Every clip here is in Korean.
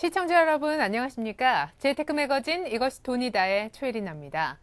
시청자 여러분 안녕하십니까? 재테크 매거진 이것이 돈이다의 최혜린입니다.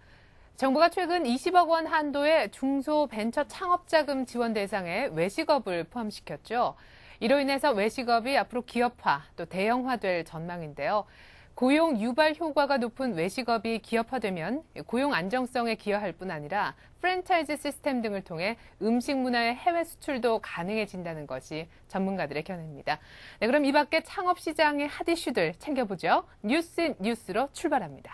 정부가 최근 20억 원 한도의 중소벤처 창업자금 지원 대상에 외식업을 포함시켰죠. 이로 인해서 외식업이 앞으로 기업화 또 대형화될 전망인데요. 고용 유발 효과가 높은 외식업이 기업화되면 고용 안정성에 기여할 뿐 아니라 프랜차이즈 시스템 등을 통해 음식 문화의 해외 수출도 가능해진다는 것이 전문가들의 견해입니다. 네, 그럼 이 밖에 창업 시장의 핫 이슈들 챙겨보죠. 뉴스로 출발합니다.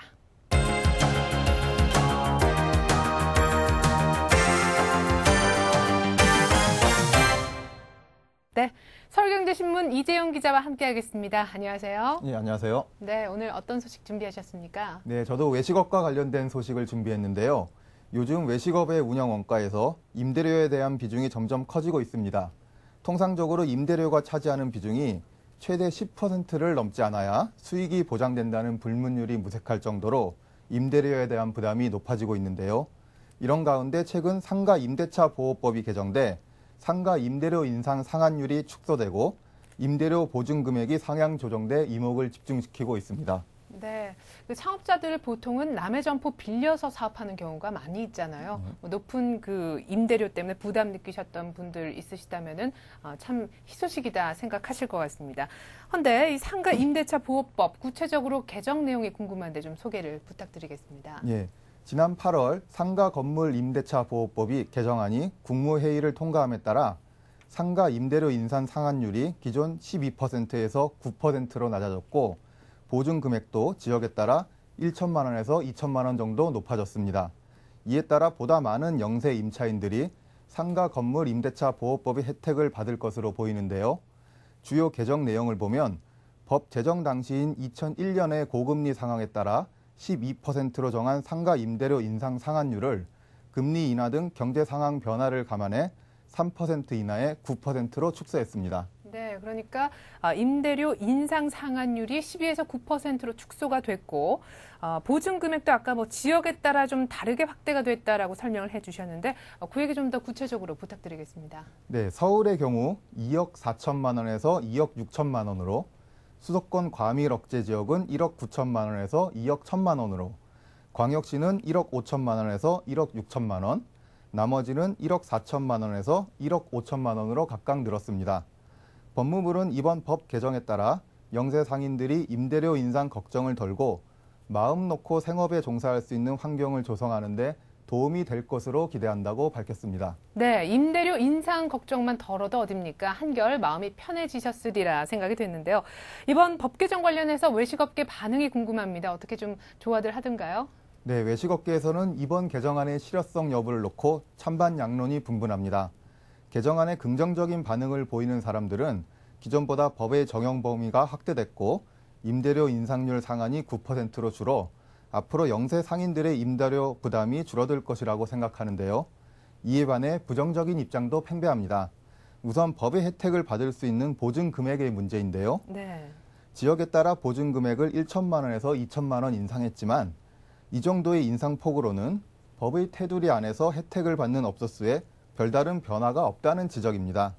네, 서울경제신문 이재용 기자와 함께하겠습니다. 안녕하세요. 네, 안녕하세요. 네, 오늘 어떤 소식 준비하셨습니까? 네, 저도 외식업과 관련된 소식을 준비했는데요. 요즘 외식업의 운영 원가에서 임대료에 대한 비중이 점점 커지고 있습니다. 통상적으로 임대료가 차지하는 비중이 최대 10%를 넘지 않아야 수익이 보장된다는 불문율이 무색할 정도로 임대료에 대한 부담이 높아지고 있는데요. 이런 가운데 최근 상가 임대차 보호법이 개정돼 상가 임대료 인상 상한율이 축소되고 임대료 보증 금액이 상향 조정돼 이목을 집중시키고 있습니다. 네, 그 창업자들 보통은 남의 점포 빌려서 사업하는 경우가 많이 있잖아요. 높은 그 임대료 때문에 부담 느끼셨던 분들 있으시다면은 참 희소식이다 생각하실 것 같습니다. 그런데 이 상가 임대차 보호법 구체적으로 개정 내용이 궁금한데 좀 소개를 부탁드리겠습니다. 예. 지난 8월 상가 건물 임대차 보호법이 개정안이 국무회의를 통과함에 따라 상가 임대료 인상 상한율이 기존 12%에서 9%로 낮아졌고 보증 금액도 지역에 따라 1천만 원에서 2천만 원 정도 높아졌습니다. 이에 따라 보다 많은 영세 임차인들이 상가 건물 임대차 보호법의 혜택을 받을 것으로 보이는데요. 주요 개정 내용을 보면 법 제정 당시인 2001년의 고금리 상황에 따라 12%로 정한 상가 임대료 인상 상한율을 금리 인하 등 경제 상황 변화를 감안해 3% 이하의 9%로 축소했습니다. 네, 그러니까 임대료 인상 상한율이 12에서 9%로 축소가 됐고 보증 금액도 아까 지역에 따라 좀 다르게 확대가 됐다라고 설명을 해주셨는데 그 얘기 좀 더 구체적으로 부탁드리겠습니다. 네, 서울의 경우 2억 4천만 원에서 2억 6천만 원으로 수도권 과밀 억제 지역은 1억 9천만 원에서 2억 1천만 원으로 광역시는 1억 5천만 원에서 1억 6천만 원, 나머지는 1억 4천만 원에서 1억 5천만 원으로 각각 늘었습니다. 법무부는 이번 법 개정에 따라 영세 상인들이 임대료 인상 걱정을 덜고 마음 놓고 생업에 종사할 수 있는 환경을 조성하는 데 도움이 될 것으로 기대한다고 밝혔습니다. 네, 임대료 인상 걱정만 덜어도 어딥니까? 한결 마음이 편해지셨으리라 생각이 됐는데요. 이번 법 개정 관련해서 외식업계 반응이 궁금합니다. 어떻게 좀 조화들 하던가요? 네, 외식업계에서는 이번 개정안의 실효성 여부를 놓고 찬반 양론이 분분합니다. 개정안에 긍정적인 반응을 보이는 사람들은 기존보다 법의 적용 범위가 확대됐고 임대료 인상률 상한이 9%로 줄어 앞으로 영세 상인들의 임대료 부담이 줄어들 것이라고 생각하는데요. 이에 반해 부정적인 입장도 팽배합니다. 우선 법의 혜택을 받을 수 있는 보증 금액의 문제인데요. 네. 지역에 따라 보증 금액을 1천만 원에서 2천만 원 인상했지만 이 정도의 인상폭으로는 법의 테두리 안에서 혜택을 받는 업소 수에 별다른 변화가 없다는 지적입니다.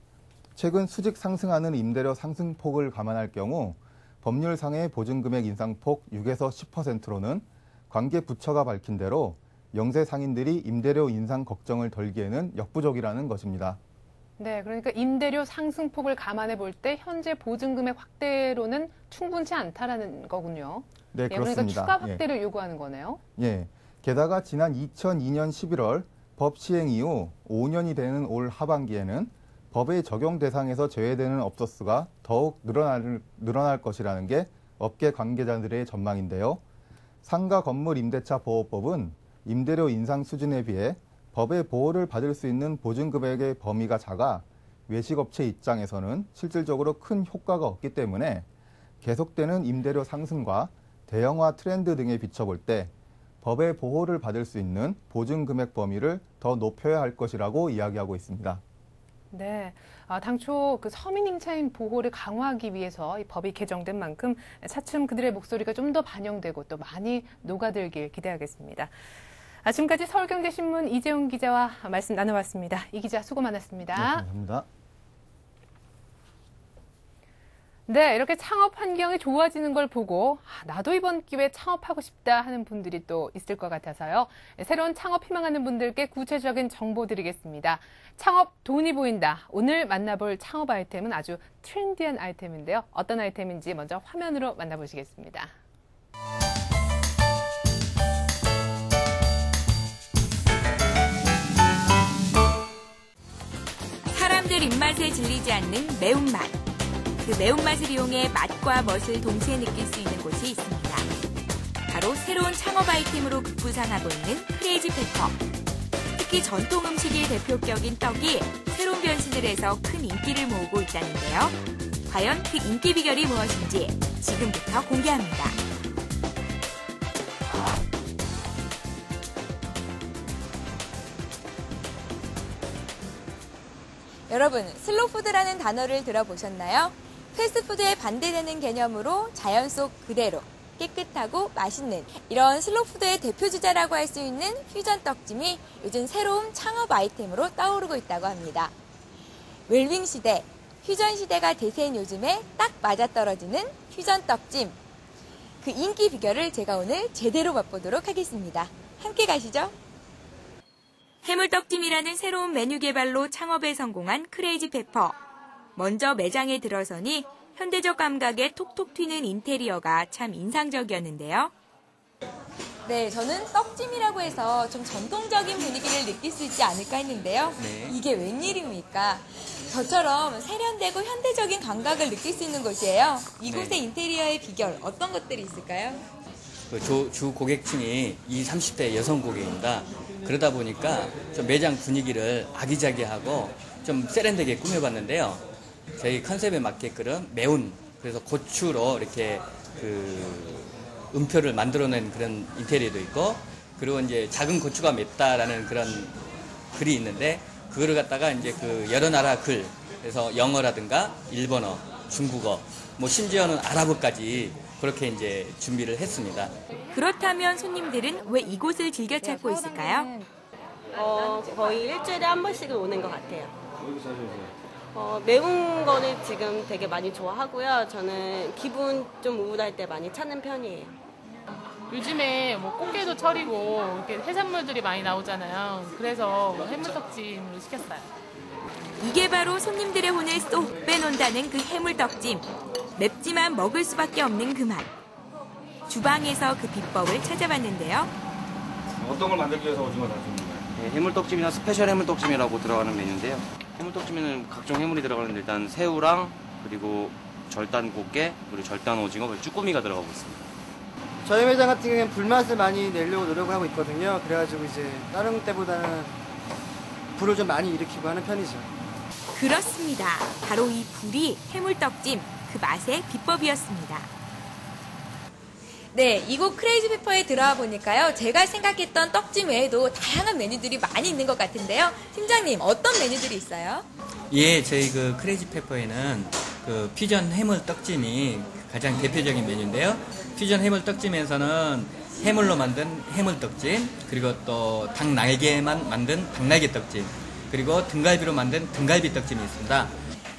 최근 수직 상승하는 임대료 상승폭을 감안할 경우 법률상의 보증금액 인상폭 6에서 10%로는 관계 부처가 밝힌 대로 영세 상인들이 임대료 인상 걱정을 덜기에는 역부족이라는 것입니다. 네, 그러니까 임대료 상승폭을 감안해 볼 때 현재 보증금액 확대로는 충분치 않다라는 거군요. 네, 그렇습니다. 그러니까 추가 확대를 요구하는 거네요. 예. 게다가 지난 2002년 11월 법 시행 이후 5년이 되는 올 하반기에는 법의 적용 대상에서 제외되는 업소 수가 더욱 늘어날 것이라는 게 업계 관계자들의 전망인데요. 상가 건물 임대차 보호법은 임대료 인상 수준에 비해 법의 보호를 받을 수 있는 보증금액의 범위가 작아 외식업체 입장에서는 실질적으로 큰 효과가 없기 때문에 계속되는 임대료 상승과 대형화 트렌드 등에 비춰볼 때 법의 보호를 받을 수 있는 보증금액 범위를 더 높여야 할 것이라고 이야기하고 있습니다. 네, 당초 그 서민 임차인 보호를 강화하기 위해서 이 법이 개정된 만큼 차츰 그들의 목소리가 좀 더 반영되고 또 많이 녹아들길 기대하겠습니다. 지금까지 서울경제신문 이재용 기자와 말씀 나눠봤습니다. 이 기자 수고 많았습니다. 네, 감사합니다. 네, 이렇게 창업 환경이 좋아지는 걸 보고 나도 이번 기회에 창업하고 싶다 하는 분들이 또 있을 것 같아서요. 새로운 창업 희망하는 분들께 구체적인 정보 드리겠습니다. 창업 돈이 보인다. 오늘 만나볼 창업 아이템은 아주 트렌디한 아이템인데요. 어떤 아이템인지 먼저 화면으로 만나보시겠습니다. 사람들 입맛에 질리지 않는 매운맛. 그 매운맛을 이용해 맛과 멋을 동시에 느낄 수 있는 곳이 있습니다. 바로 새로운 창업 아이템으로 급부상하고 있는 크레이지 페퍼. 특히 전통 음식이 대표격인 떡이 새로운 변신을 해서 큰 인기를 모으고 있다는데요. 과연 그 인기 비결이 무엇인지 지금부터 공개합니다. 여러분, 슬로푸드라는 단어를 들어보셨나요? 패스트푸드에 반대되는 개념으로 자연 속 그대로 깨끗하고 맛있는 이런 슬로푸드의 대표주자라고 할 수 있는 퓨전 떡찜이 요즘 새로운 창업 아이템으로 떠오르고 있다고 합니다. 웰빙 시대, 퓨전 시대가 대세인 요즘에 딱 맞아떨어지는 퓨전 떡찜. 그 인기 비결을 제가 오늘 제대로 맛보도록 하겠습니다. 함께 가시죠. 해물떡찜이라는 새로운 메뉴 개발로 창업에 성공한 크레이지 페퍼. 먼저 매장에 들어서니 현대적 감각에 톡톡 튀는 인테리어가 참 인상적이었는데요. 네, 저는 떡찜이라고 해서 좀 전통적인 분위기를 느낄 수 있지 않을까 했는데요. 네. 이게 웬일입니까? 저처럼 세련되고 현대적인 감각을 느낄 수 있는 곳이에요. 이곳의 네. 인테리어의 비결 어떤 것들이 있을까요? 주 고객층이 20, 30대 여성 고객입니다. 그러다 보니까 좀 매장 분위기를 아기자기하고 좀 세련되게 꾸며봤는데요. 저희 컨셉에 맞게끔 매운, 그래서 고추로 이렇게 음표를 만들어낸 그런 인테리어도 있고, 그리고 이제 작은 고추가 맵다라는 그런 글이 있는데, 그거를 갖다가 이제 여러 나라 글, 그래서 영어라든가 일본어, 중국어, 뭐 심지어는 아랍어까지 그렇게 이제 준비를 했습니다. 그렇다면 손님들은 왜 이곳을 즐겨 찾고 있을까요? 거의 일주일에 한 번씩은 오는 것 같아요. 매운 거를 지금 되게 많이 좋아하고요. 저는 기분 좀 우울할 때 많이 찾는 편이에요. 요즘에 뭐 꽃게도 철이고 이렇게 해산물들이 많이 나오잖아요. 그래서 해물떡찜으로 시켰어요. 이게 바로 손님들의 혼을 쏙 빼놓는다는 그 해물떡찜. 맵지만 먹을 수밖에 없는 그 맛. 주방에서 그 비법을 찾아봤는데요. 어떤 걸 만들기 위해서 오징어 다듬는 거예요? 네, 해물떡찜이나 스페셜 해물떡찜이라고 들어가는 메뉴인데요. 해물떡찜에는 각종 해물이 들어가는데 일단 새우랑 그리고 절단 꽃게 그리고 절단 오징어 그리고 쭈꾸미가 들어가고 있습니다. 저희 매장 같은 경우에는 불맛을 많이 내려고 노력을 하고 있거든요. 그래가지고 이제 다른 때보다는 불을 좀 많이 일으키고 하는 편이죠. 그렇습니다. 바로 이 불이 해물떡찜 그 맛의 비법이었습니다. 네, 이곳 크레이지 페퍼에 들어와 보니까요. 제가 생각했던 떡찜 외에도 다양한 메뉴들이 많이 있는 것 같은데요. 팀장님, 어떤 메뉴들이 있어요? 예, 저희 크레이지 페퍼에는 퓨전 해물 떡찜이 가장 대표적인 메뉴인데요. 퓨전 해물 떡찜에서는 해물로 만든 해물 떡찜, 그리고 또 닭 날개만 만든 닭날개 떡찜, 그리고 등갈비로 만든 등갈비 떡찜이 있습니다.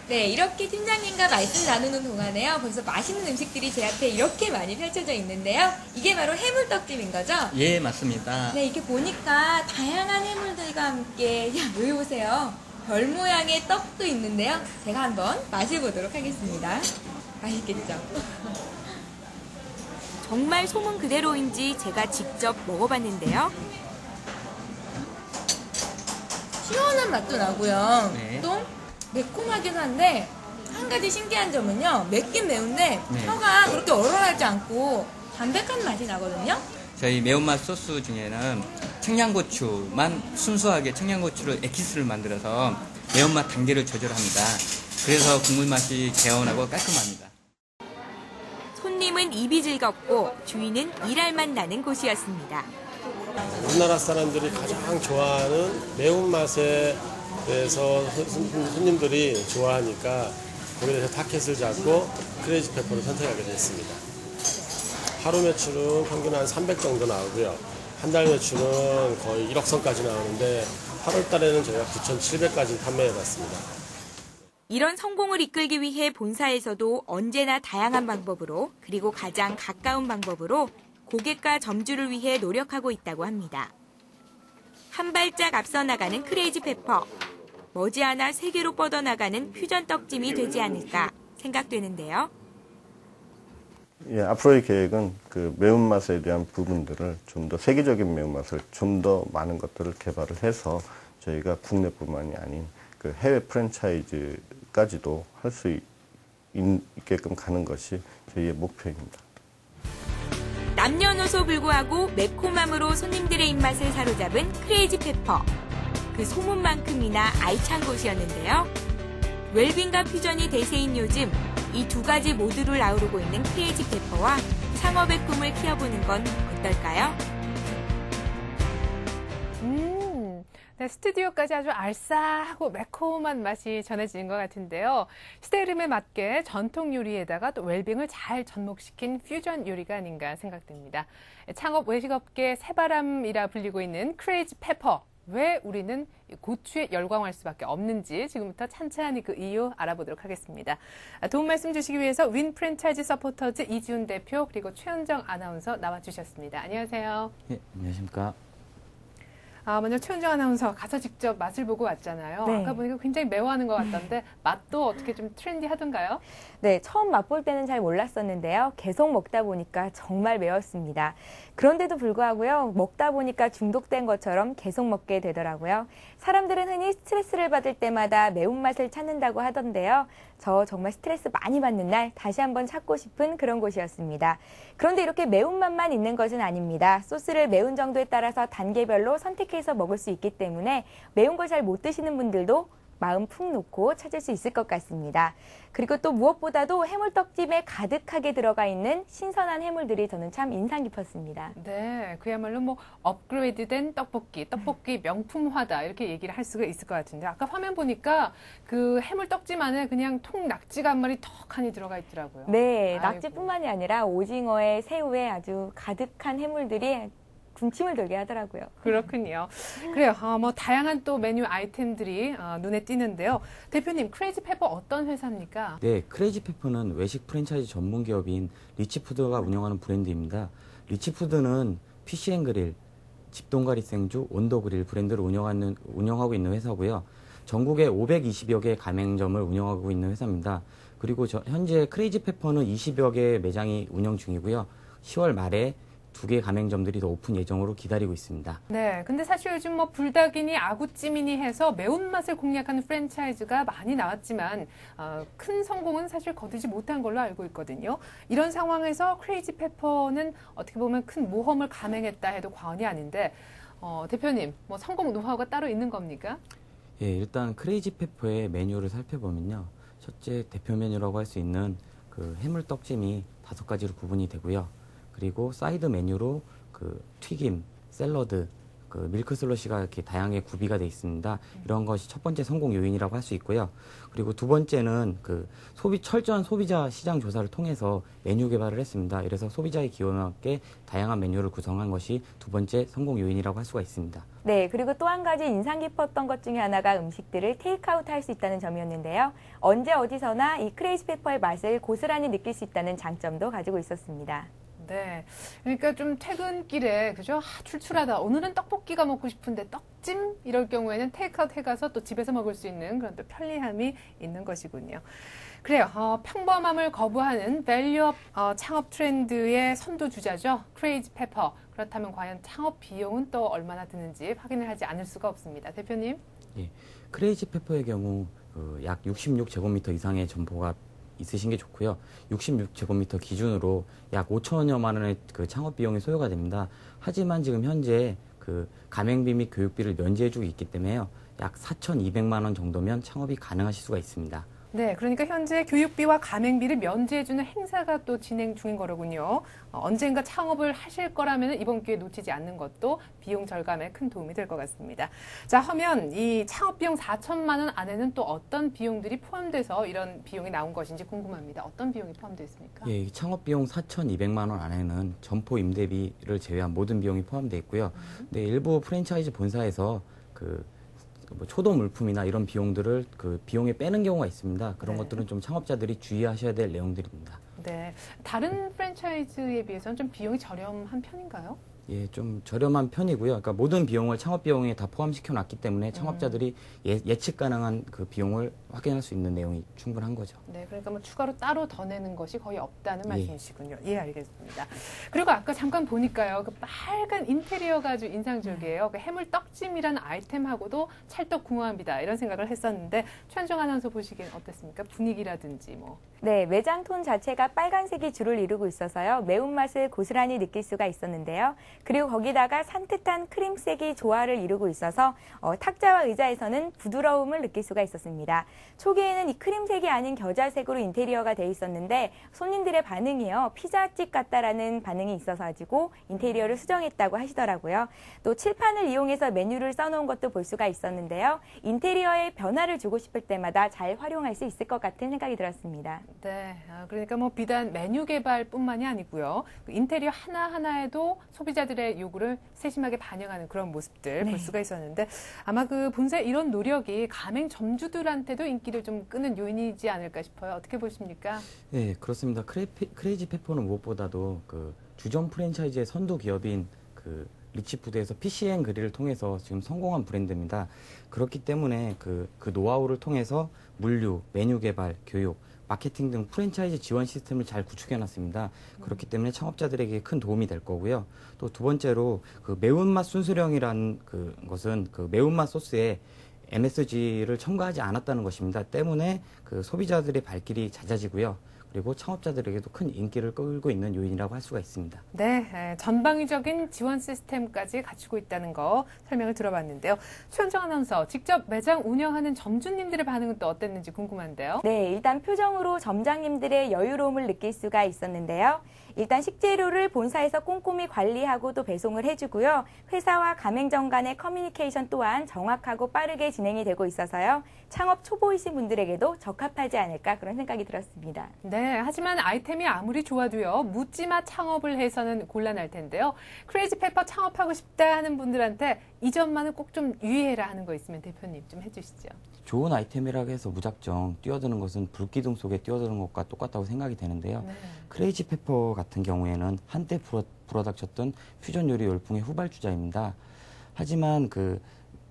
네, 이렇게 팀장님과 말씀 나누는 동안에요. 벌써 맛있는 음식들이 제 앞에 이렇게 많이 펼쳐져 있는데요. 이게 바로 해물떡찜인 거죠? 예, 맞습니다. 네, 이렇게 보니까 다양한 해물들과 함께, 여기 보세요. 별 모양의 떡도 있는데요. 제가 한번 맛을 보도록 하겠습니다. 맛있겠죠? 정말 소문 그대로인지 제가 직접 먹어봤는데요. 시원한 맛도 나고요. 네. 또 매콤하긴 한데 한 가지 신기한 점은요. 맵긴 매운데 네. 혀가 그렇게 얼얼하지 않고 담백한 맛이 나거든요. 저희 매운맛 소스 중에는 청양고추만 순수하게 청양고추를 에키스를 만들어서 매운맛 단계를 조절합니다. 그래서 국물 맛이 개운하고 깔끔합니다. 손님은 입이 즐겁고 주인은 일할 맛 나는 곳이었습니다. 우리나라 사람들이 가장 좋아하는 매운맛에 대해서 손님들이 좋아하니까 거기에 대해서 타켓을 잡고 크레이지 페퍼를 선택하게 됐습니다. 하루 매출은 평균 한 300 정도 나오고요. 한 달 매출은 거의 1억 선까지 나오는데 8월 달에는 저희가 9,700까지 판매해봤습니다. 이런 성공을 이끌기 위해 본사에서도 언제나 다양한 방법으로 그리고 가장 가까운 방법으로 고객과 점주를 위해 노력하고 있다고 합니다. 한 발짝 앞서 나가는 크레이지 페퍼. 머지않아 세계로 뻗어나가는 퓨전 떡찜이 되지 않을까 생각되는데요. 예, 앞으로의 계획은 그 매운맛에 대한 부분들을 좀 더 세계적인 매운맛을 좀 더 많은 것들을 개발을 해서 저희가 국내뿐만이 아닌 그 해외 프랜차이즈까지도 할 수 있게끔 가는 것이 저희의 목표입니다. 남녀노소 불구하고 매콤함으로 손님들의 입맛을 사로잡은 크레이지 페퍼. 그 소문만큼이나 알찬 곳이었는데요. 웰빙과 퓨전이 대세인 요즘 이 두 가지 모두를 아우르고 있는 크레이지 페퍼와 창업의 꿈을 키워보는 건 어떨까요? 네, 스튜디오까지 아주 알싸하고 매콤한 맛이 전해지는 것 같은데요. 시대 흐름에 맞게 전통 요리에다가 또 웰빙을 잘 접목시킨 퓨전 요리가 아닌가 생각됩니다. 창업 외식업계 새바람이라 불리고 있는 크레이지 페퍼. 왜 우리는 고추에 열광할 수밖에 없는지 지금부터 찬찬히 그 이유 알아보도록 하겠습니다. 도움 말씀 주시기 위해서 윈 프랜차이즈 서포터즈 이지훈 대표 그리고 최은정 아나운서 나와주셨습니다. 안녕하세요. 네, 안녕하십니까. 먼저 최은정 아나운서 가서 직접 맛을 보고 왔잖아요. 네. 아까 보니까 굉장히 매워하는 것 같던데 맛도 어떻게 좀 트렌디하던가요? 네, 처음 맛볼 때는 잘 몰랐었는데요. 계속 먹다 보니까 정말 매웠습니다. 그런데도 불구하고요, 먹다 보니까 중독된 것처럼 계속 먹게 되더라고요. 사람들은 흔히 스트레스를 받을 때마다 매운맛을 찾는다고 하던데요. 저 정말 스트레스 많이 받는 날 다시 한번 찾고 싶은 그런 곳이었습니다. 그런데 이렇게 매운맛만 있는 것은 아닙니다. 소스를 매운 정도에 따라서 단계별로 선택해서 먹을 수 있기 때문에 매운 걸 잘 못 드시는 분들도 마음 푹 놓고 찾을 수 있을 것 같습니다. 그리고 또 무엇보다도 해물떡집에 가득하게 들어가 있는 신선한 해물들이 저는 참 인상 깊었습니다. 네, 그야말로 뭐 업그레이드된 떡볶이 명품화다 이렇게 얘기를 할 수가 있을 것 같은데 아까 화면 보니까 그 해물떡집 안에 그냥 통 낙지가 한 마리 턱하니 들어가 있더라고요. 네, 아이고. 낙지뿐만이 아니라 오징어에 새우에 아주 가득한 해물들이 군침을 돌게 하더라고요. 그렇군요. 그래요. 뭐 다양한 또 메뉴 아이템들이 눈에 띄는데요. 대표님, 크레이지 페퍼 어떤 회사입니까? 네, 크레이지 페퍼는 외식 프랜차이즈 전문 기업인 리치푸드가 운영하는 브랜드입니다. 리치푸드는 피시앤그릴, 집동가리 생주, 온도그릴 브랜드를 운영하고 있는 회사고요. 전국에 520여 개의 가맹점을 운영하고 있는 회사입니다. 그리고 현재 크레이지 페퍼는 20여 개의 매장이 운영 중이고요. 10월 말에 2개 가맹점들이 더 오픈 예정으로 기다리고 있습니다. 네, 근데 사실 요즘 뭐 불닭이니 아구찜이니 해서 매운맛을 공략하는 프랜차이즈가 많이 나왔지만 큰 성공은 사실 거두지 못한 걸로 알고 있거든요. 이런 상황에서 크레이지 페퍼는 어떻게 보면 큰 모험을 감행했다 해도 과언이 아닌데 대표님, 뭐 성공 노하우가 따로 있는 겁니까? 예, 일단 크레이지 페퍼의 메뉴를 살펴보면요. 첫째 대표 메뉴라고 할 수 있는 그 해물떡찜이 5가지로 구분이 되고요. 그리고 사이드 메뉴로 그 튀김, 샐러드, 그 밀크 슬러시가 이렇게 다양하게 구비가 되어 있습니다. 이런 것이 첫 번째 성공 요인이라고 할 수 있고요. 그리고 두 번째는 그 철저한 소비자 시장 조사를 통해서 메뉴 개발을 했습니다. 이래서 소비자의 기호에 맞게 다양한 메뉴를 구성한 것이 두 번째 성공 요인이라고 할 수가 있습니다. 네, 그리고 또 한 가지 인상 깊었던 것 중에 하나가 음식들을 테이크아웃 할 수 있다는 점이었는데요. 언제 어디서나 이 크레이지 페퍼의 맛을 고스란히 느낄 수 있다는 장점도 가지고 있었습니다. 네, 그러니까 좀 퇴근길에 그죠? 출출하다. 오늘은 떡볶이가 먹고 싶은데 떡찜 이럴 경우에는 테이크아웃 해가서 또 집에서 먹을 수 있는 그런 또 편리함이 있는 것이군요. 그래요. 평범함을 거부하는 밸류업 창업 트렌드의 선두주자죠. 크레이지 페퍼. 그렇다면 과연 창업 비용은 또 얼마나 드는지 확인을 하지 않을 수가 없습니다. 대표님. 예, 크레이지 페퍼의 경우 약 66제곱미터 이상의 점포가 있으신 게 좋고요. 66제곱미터 기준으로 약 5천여만 원의 그 창업 비용이 소요가 됩니다. 하지만 지금 현재 그 가맹비 및 교육비를 면제해주고 있기 때문에요. 약 4,200만 원 정도면 창업이 가능하실 수가 있습니다. 네, 그러니까 현재 교육비와 가맹비를 면제해주는 행사가 또 진행 중인 거로군요. 언젠가 창업을 하실 거라면 이번 기회에 놓치지 않는 것도 비용 절감에 큰 도움이 될 것 같습니다. 자, 하면 이 창업 비용 4천만 원 안에는 또 어떤 비용들이 포함돼서 이런 비용이 나온 것인지 궁금합니다. 어떤 비용이 포함되어 있습니까? 예, 창업 비용 4,200만 원 안에는 점포 임대비를 제외한 모든 비용이 포함되어 있고요. 근데 일부 프랜차이즈 본사에서 그 뭐 초도 물품이나 이런 비용들을 그 비용에 빼는 경우가 있습니다. 그런 네. 것들은 좀 창업자들이 주의하셔야 될 내용들입니다. 네. 다른 프랜차이즈에 비해서는 좀 비용이 저렴한 편인가요? 예, 좀 저렴한 편이고요. 그러니까 모든 비용을 창업 비용에 다 포함시켜 놨기 때문에 창업자들이 예측 가능한 그 비용을 확인할 수 있는 내용이 충분한 거죠. 네, 그러니까 뭐 추가로 따로 더 내는 것이 거의 없다는 말씀이시군요. 예, 알겠습니다. 그리고 아까 잠깐 보니까요, 그 빨간 인테리어가 아주 인상적이에요. 그 해물 떡찜이라는 아이템하고도 찰떡궁합이다 이런 생각을 했었는데 최현정 아나운서 보시기엔 어땠습니까? 분위기라든지 뭐. 네, 매장 톤 자체가 빨간색이 주를 이루고 있어서요. 매운맛을 고스란히 느낄 수가 있었는데요. 그리고 거기다가 산뜻한 크림색이 조화를 이루고 있어서 탁자와 의자에서는 부드러움을 느낄 수가 있었습니다. 초기에는 이 크림색이 아닌 겨자색으로 인테리어가 돼 있었는데 손님들의 반응이요. 피자집 같다라는 반응이 있어서 가지고 인테리어를 수정했다고 하시더라고요. 또 칠판을 이용해서 메뉴를 써놓은 것도 볼 수가 있었는데요. 인테리어에 변화를 주고 싶을 때마다 잘 활용할 수 있을 것 같은 생각이 들었습니다. 네, 그러니까 뭐 비단 메뉴 개발뿐만이 아니고요. 그 인테리어 하나하나에도 소비자들의 요구를 세심하게 반영하는 그런 모습들 볼 수가 있었는데 아마 그 본사 이런 노력이 가맹 점주들한테도 인기를 좀 끄는 요인이지 않을까 싶어요. 어떻게 보십니까? 네, 그렇습니다. 크레이지 페퍼는 무엇보다도 그 주점 프랜차이즈의 선도 기업인 그 리치푸드에서 PCN 그릴을 통해서 지금 성공한 브랜드입니다. 그렇기 때문에 그 노하우를 통해서 물류, 메뉴 개발, 교육, 마케팅 등 프랜차이즈 지원 시스템을 잘 구축해놨습니다. 그렇기 때문에 창업자들에게 큰 도움이 될 거고요. 또 두 번째로 그 매운맛 순수령이라는 것은 그 매운맛 소스에 MSG를 첨가하지 않았다는 것입니다. 때문에 그 소비자들의 발길이 잦아지고요. 그리고 창업자들에게도 큰 인기를 끌고 있는 요인이라고 할 수가 있습니다. 네, 전방위적인 지원 시스템까지 갖추고 있다는 거 설명을 들어봤는데요. 최현정 아나운서, 직접 매장 운영하는 점주님들의 반응은 또 어땠는지 궁금한데요. 네, 일단 표정으로 점장님들의 여유로움을 느낄 수가 있었는데요. 일단 식재료를 본사에서 꼼꼼히 관리하고 또 배송을 해주고요. 회사와 가맹점 간의 커뮤니케이션 또한 정확하고 빠르게 진행이 되고 있어서요. 창업 초보이신 분들에게도 적합하지 않을까 그런 생각이 들었습니다. 네, 하지만 아이템이 아무리 좋아도요. 묻지마 창업을 해서는 곤란할 텐데요. 크레이지 페퍼 창업하고 싶다 하는 분들한테 이 점만은 꼭 좀 유의해라 하는 거 있으면 대표님 좀 해주시죠. 좋은 아이템이라고 해서 무작정 뛰어드는 것은 불기둥 속에 뛰어드는 것과 똑같다고 생각이 되는데요. 네. 크레이지 페퍼 같은 경우에는 한때 불어닥쳤던 퓨전 요리 열풍의 후발주자입니다. 하지만 그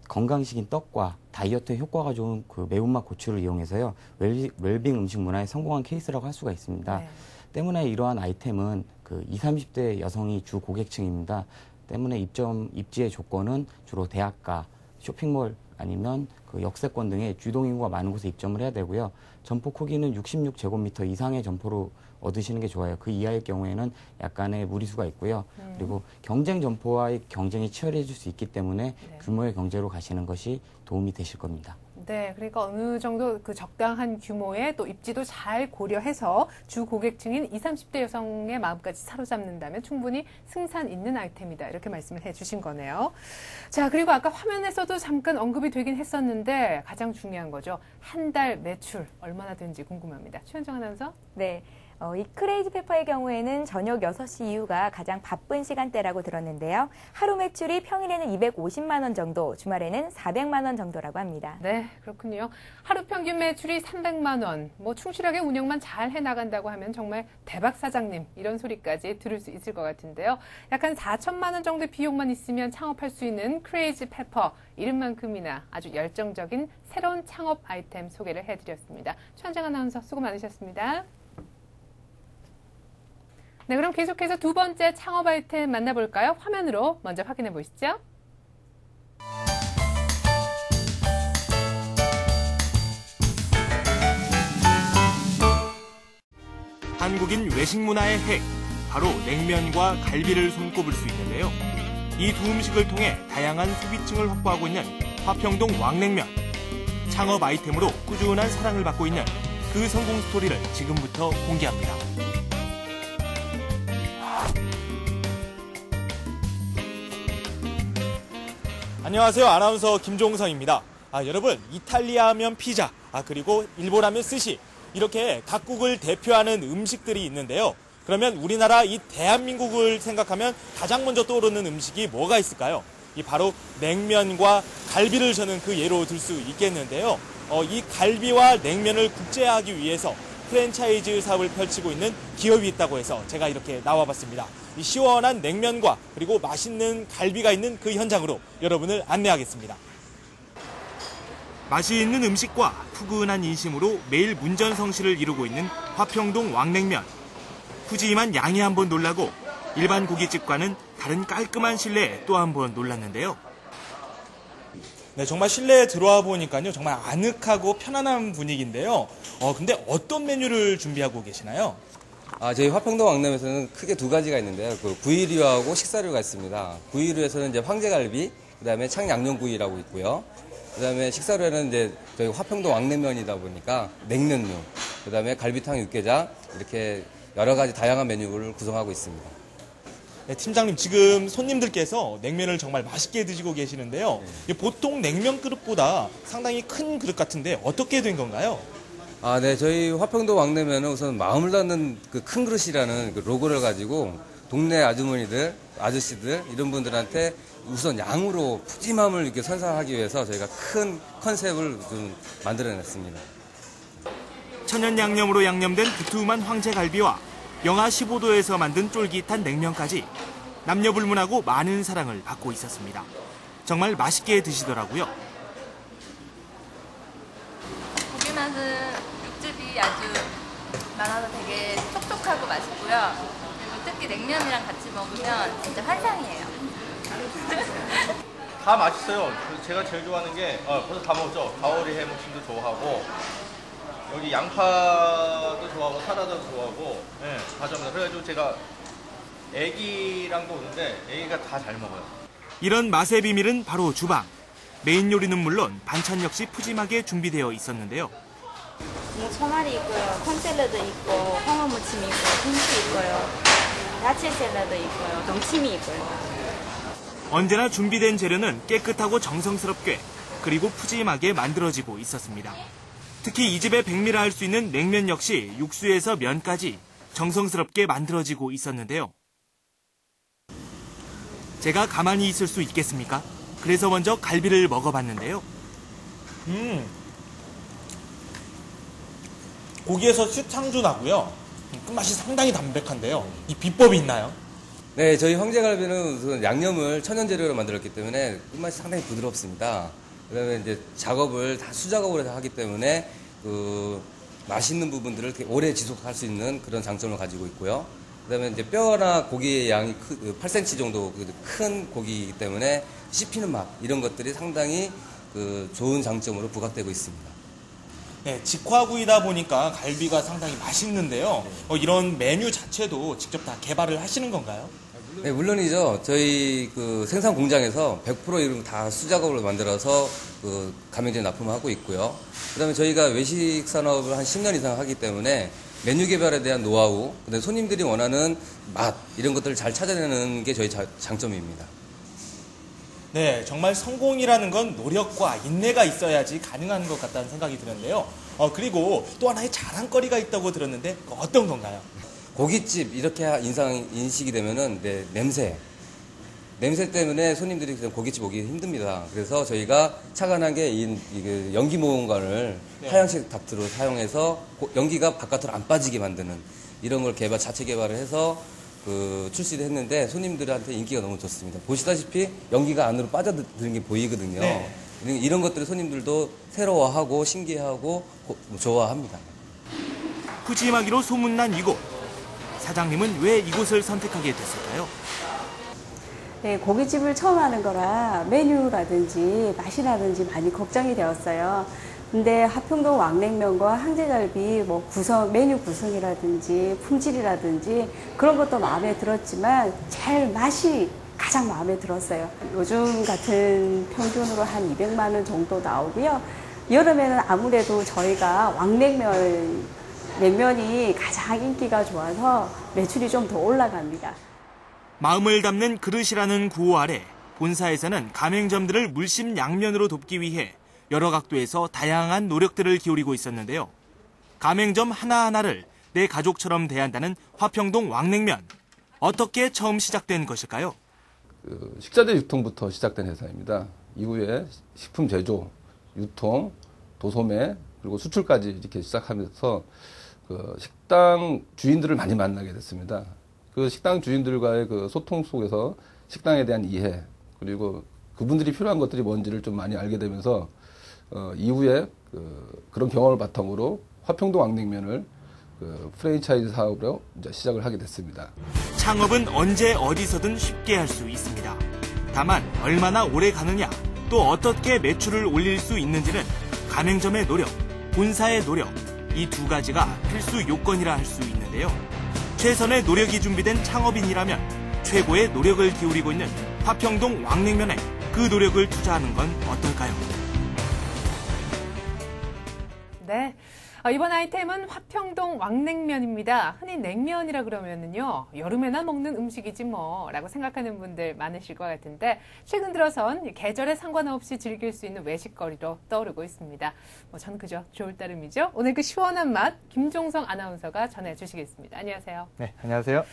건강식인 떡과 다이어트에 효과가 좋은 그 매운맛 고추를 이용해서요. 웰빙 음식 문화에 성공한 케이스라고 할 수가 있습니다. 네. 때문에 이러한 아이템은 그 20, 30대 여성이 주 고객층입니다. 때문에 입지의 조건은 주로 대학가, 쇼핑몰 아니면 그 역세권 등의 유동인구가 많은 곳에 입점을 해야 되고요. 점포 크기는 66제곱미터 이상의 점포로 얻으시는 게 좋아요. 그 이하일 경우에는 약간의 무리수가 있고요. 그리고 경쟁 점포와의 경쟁이 치열해질 수 있기 때문에 규모의 경제로 가시는 것이 도움이 되실 겁니다. 네, 그러니까 어느 정도 그 적당한 규모의 또 입지도 잘 고려해서 주 고객층인 20, 30대 여성의 마음까지 사로잡는다면 충분히 승산 있는 아이템이다. 이렇게 말씀을 해주신 거네요. 자, 그리고 아까 화면에서도 잠깐 언급이 되긴 했었는데 가장 중요한 거죠. 한 달 매출 얼마나 되는지 궁금합니다. 최현정 아나운서? 네. 이 크레이지 페퍼의 경우에는 저녁 6시 이후가 가장 바쁜 시간대라고 들었는데요. 하루 매출이 평일에는 250만 원 정도, 주말에는 400만 원 정도라고 합니다. 네, 그렇군요. 하루 평균 매출이 300만 원, 뭐 충실하게 운영만 잘 해나간다고 하면 정말 대박 사장님 이런 소리까지 들을 수 있을 것 같은데요. 약 한 4천만 원 정도의 비용만 있으면 창업할 수 있는 크레이지 페퍼, 이름만큼이나 아주 열정적인 새로운 창업 아이템 소개를 해드렸습니다. 최현정 아나운서 수고 많으셨습니다. 네, 그럼 계속해서 두 번째 창업 아이템 만나볼까요? 화면으로 먼저 확인해 보시죠. 한국인 외식 문화의 핵, 바로 냉면과 갈비를 손꼽을 수 있는데요. 이 두 음식을 통해 다양한 소비층을 확보하고 있는 화평동 왕냉면. 창업 아이템으로 꾸준한 사랑을 받고 있는 그 성공 스토리를 지금부터 공개합니다. 안녕하세요. 아나운서 김종성입니다. 여러분, 이탈리아 하면 피자, 그리고 일본 하면 스시, 이렇게 각국을 대표하는 음식들이 있는데요. 그러면 우리나라 이 대한민국을 생각하면 가장 먼저 떠오르는 음식이 뭐가 있을까요? 이 바로 냉면과 갈비를 저는 그 예로 들 수 있겠는데요. 이 갈비와 냉면을 국제화하기 위해서 프랜차이즈 사업을 펼치고 있는 기업이 있다고 해서 제가 이렇게 나와봤습니다. 이 시원한 냉면과 그리고 맛있는 갈비가 있는 그 현장으로 여러분을 안내하겠습니다. 맛이 있는 음식과 푸근한 인심으로 매일 문전성시를 이루고 있는 화평동 왕냉면. 푸짐한 양에 한번 놀라고 일반 고깃집과는 다른 깔끔한 실내에 또 한번 놀랐는데요. 네, 정말 실내에 들어와 보니까요, 정말 아늑하고 편안한 분위기인데요. 근데 어떤 메뉴를 준비하고 계시나요? 저희 화평동 왕냉면에서는 크게 두 가지가 있는데요. 그 구이류하고 식사류가 있습니다. 구이류에서는 이제 황제갈비, 그다음에 창양념구이라고 있고요. 그다음에 식사류에는 이제 저희 화평동 왕냉면이다 보니까 냉면류, 그다음에 갈비탕, 육개장 이렇게 여러 가지 다양한 메뉴를 구성하고 있습니다. 네, 팀장님, 지금 손님들께서 냉면을 정말 맛있게 드시고 계시는데요. 보통 냉면 그릇보다 상당히 큰 그릇 같은데 어떻게 된 건가요? 네, 저희 화평동 왕냉면은 우선 마음을 담는 그 큰 그릇이라는 그 로고를 가지고 동네 아주머니들, 아저씨들 이런 분들한테 우선 양으로 푸짐함을 이렇게 선사하기 위해서 저희가 큰 컨셉을 좀 만들어냈습니다. 천연 양념으로 양념된 두툼한 황제갈비와 영하 15도에서 만든 쫄깃한 냉면까지 남녀 불문하고 많은 사랑을 받고 있었습니다. 정말 맛있게 드시더라고요. 고기 맛은 육즙이 아주 많아서 되게 촉촉하고 맛있고요. 그리고 특히 냉면이랑 같이 먹으면 진짜 환상이에요. 다 맛있어요. 제가 제일 좋아하는 게 벌써 다 먹었죠. 가오리 해무침도 좋아하고 여기 양파도 좋아하고 사라도 좋아하고 다 좋아합니다. 그래가지고 제가 애기랑도 오는데 애기가 다 잘 먹어요. 이런 맛의 비밀은 바로 주방. 메인 요리는 물론 반찬 역시 푸짐하게 준비되어 있었는데요. 소말이 있고요, 콘샐러드 있고, 홍어무침 있고, 김치 있고요, 야채 샐러드 있고요, 동치미 있고요. 언제나 준비된 재료는 깨끗하고 정성스럽게 그리고 푸짐하게 만들어지고 있었습니다. 특히 이 집의 백미라 할 수 있는 냉면 역시 육수에서 면까지 정성스럽게 만들어지고 있었는데요. 제가 가만히 있을 수 있겠습니까? 그래서 먼저 갈비를 먹어봤는데요. 고기에서 숯향도 나고요. 끝맛이 상당히 담백한데요. 이 비법이 있나요? 네, 저희 황제갈비는 우선 양념을 천연 재료로 만들었기 때문에 끝맛이 상당히 부드럽습니다. 그다음에 이제 작업을 다 수작업으로 해서 하기 때문에 그 맛있는 부분들을 되게 오래 지속할 수 있는 그런 장점을 가지고 있고요. 그다음에 이제 뼈나 고기의 양이 8cm 정도 큰 고기이기 때문에 씹히는 맛 이런 것들이 상당히 그 좋은 장점으로 부각되고 있습니다. 네, 직화구이다 보니까 갈비가 상당히 맛있는데요. 이런 메뉴 자체도 직접 다 개발을 하시는 건가요? 네, 물론이죠. 저희 그 생산 공장에서 100% 이런 다 수작업으로 만들어서 그 가맹점에 납품하고 있고요. 그다음에 저희가 외식 산업을 한 10년 이상 하기 때문에 메뉴 개발에 대한 노하우, 그다음에 손님들이 원하는 맛 이런 것들을 잘 찾아내는 게 저희 장점입니다. 네, 정말 성공이라는 건 노력과 인내가 있어야지 가능한 것 같다는 생각이 드는데요. 그리고 또 하나의 자랑거리가 있다고 들었는데 어떤 건가요? 고깃집 이렇게 인식이 되면은 냄새 때문에 손님들이 그냥 고깃집 오기 힘듭니다. 그래서 저희가 착안한 게 이 연기 모음관을 하향식 닥트로 사용해서 연기가 바깥으로 안 빠지게 만드는 이런 걸 자체 개발을 해서 출시를 했는데 손님들한테 인기가 너무 좋습니다. 보시다시피 연기가 안으로 빠져드는 게 보이거든요. 네. 이런 것들을 손님들도 새로워하고 신기해하고 좋아합니다. 푸짐하기로 소문난 이곳. 사장님은 왜 이곳을 선택하게 됐을까요? 네, 고깃집을 처음 하는 거라 메뉴라든지 맛이라든지 많이 걱정이 되었어요. 근데 화평동 왕냉면과 황제갈비 메뉴 구성이라든지 품질이라든지 그런 것도 마음에 들었지만 제일 맛이 가장 마음에 들었어요. 요즘 같은 평균으로 한 200만 원 정도 나오고요. 여름에는 아무래도 저희가 냉면이 가장 인기가 좋아서 매출이 좀 더 올라갑니다. 마음을 담는 그릇이라는 구호 아래 본사에서는 가맹점들을 물심 양면으로 돕기 위해 여러 각도에서 다양한 노력들을 기울이고 있었는데요. 가맹점 하나하나를 내 가족처럼 대한다는 화평동 왕냉면. 어떻게 처음 시작된 것일까요? 그 식자재 유통부터 시작된 회사입니다. 이후에 식품 제조, 유통, 도소매 그리고 수출까지 이렇게 시작하면서 그 식당 주인들을 많이 만나게 됐습니다. 그 식당 주인들과의 그 소통 속에서 식당에 대한 이해 그리고 그분들이 필요한 것들이 뭔지를 좀 많이 알게 되면서 이후에 그런 경험을 바탕으로 화평동 왕냉면을 그 프랜차이즈 사업으로 이제 시작을 하게 됐습니다. 창업은 언제 어디서든 쉽게 할 수 있습니다. 다만 얼마나 오래 가느냐, 또 어떻게 매출을 올릴 수 있는지는 가맹점의 노력, 본사의 노력, 이 두 가지가 필수 요건이라 할 수 있는데요. 최선의 노력이 준비된 창업인이라면 최고의 노력을 기울이고 있는 화평동 왕냉면에 그 노력을 투자하는 건 어떨까요? 네. 이번 아이템은 화평동 왕냉면입니다. 흔히 냉면이라 그러면은요, 여름에나 먹는 음식이지 뭐, 라고 생각하는 분들 많으실 것 같은데, 최근 들어선 계절에 상관없이 즐길 수 있는 외식거리로 떠오르고 있습니다. 저는 그저 좋을 따름이죠. 오늘 그 시원한 맛, 김종성 아나운서가 전해주시겠습니다. 안녕하세요. 네, 안녕하세요.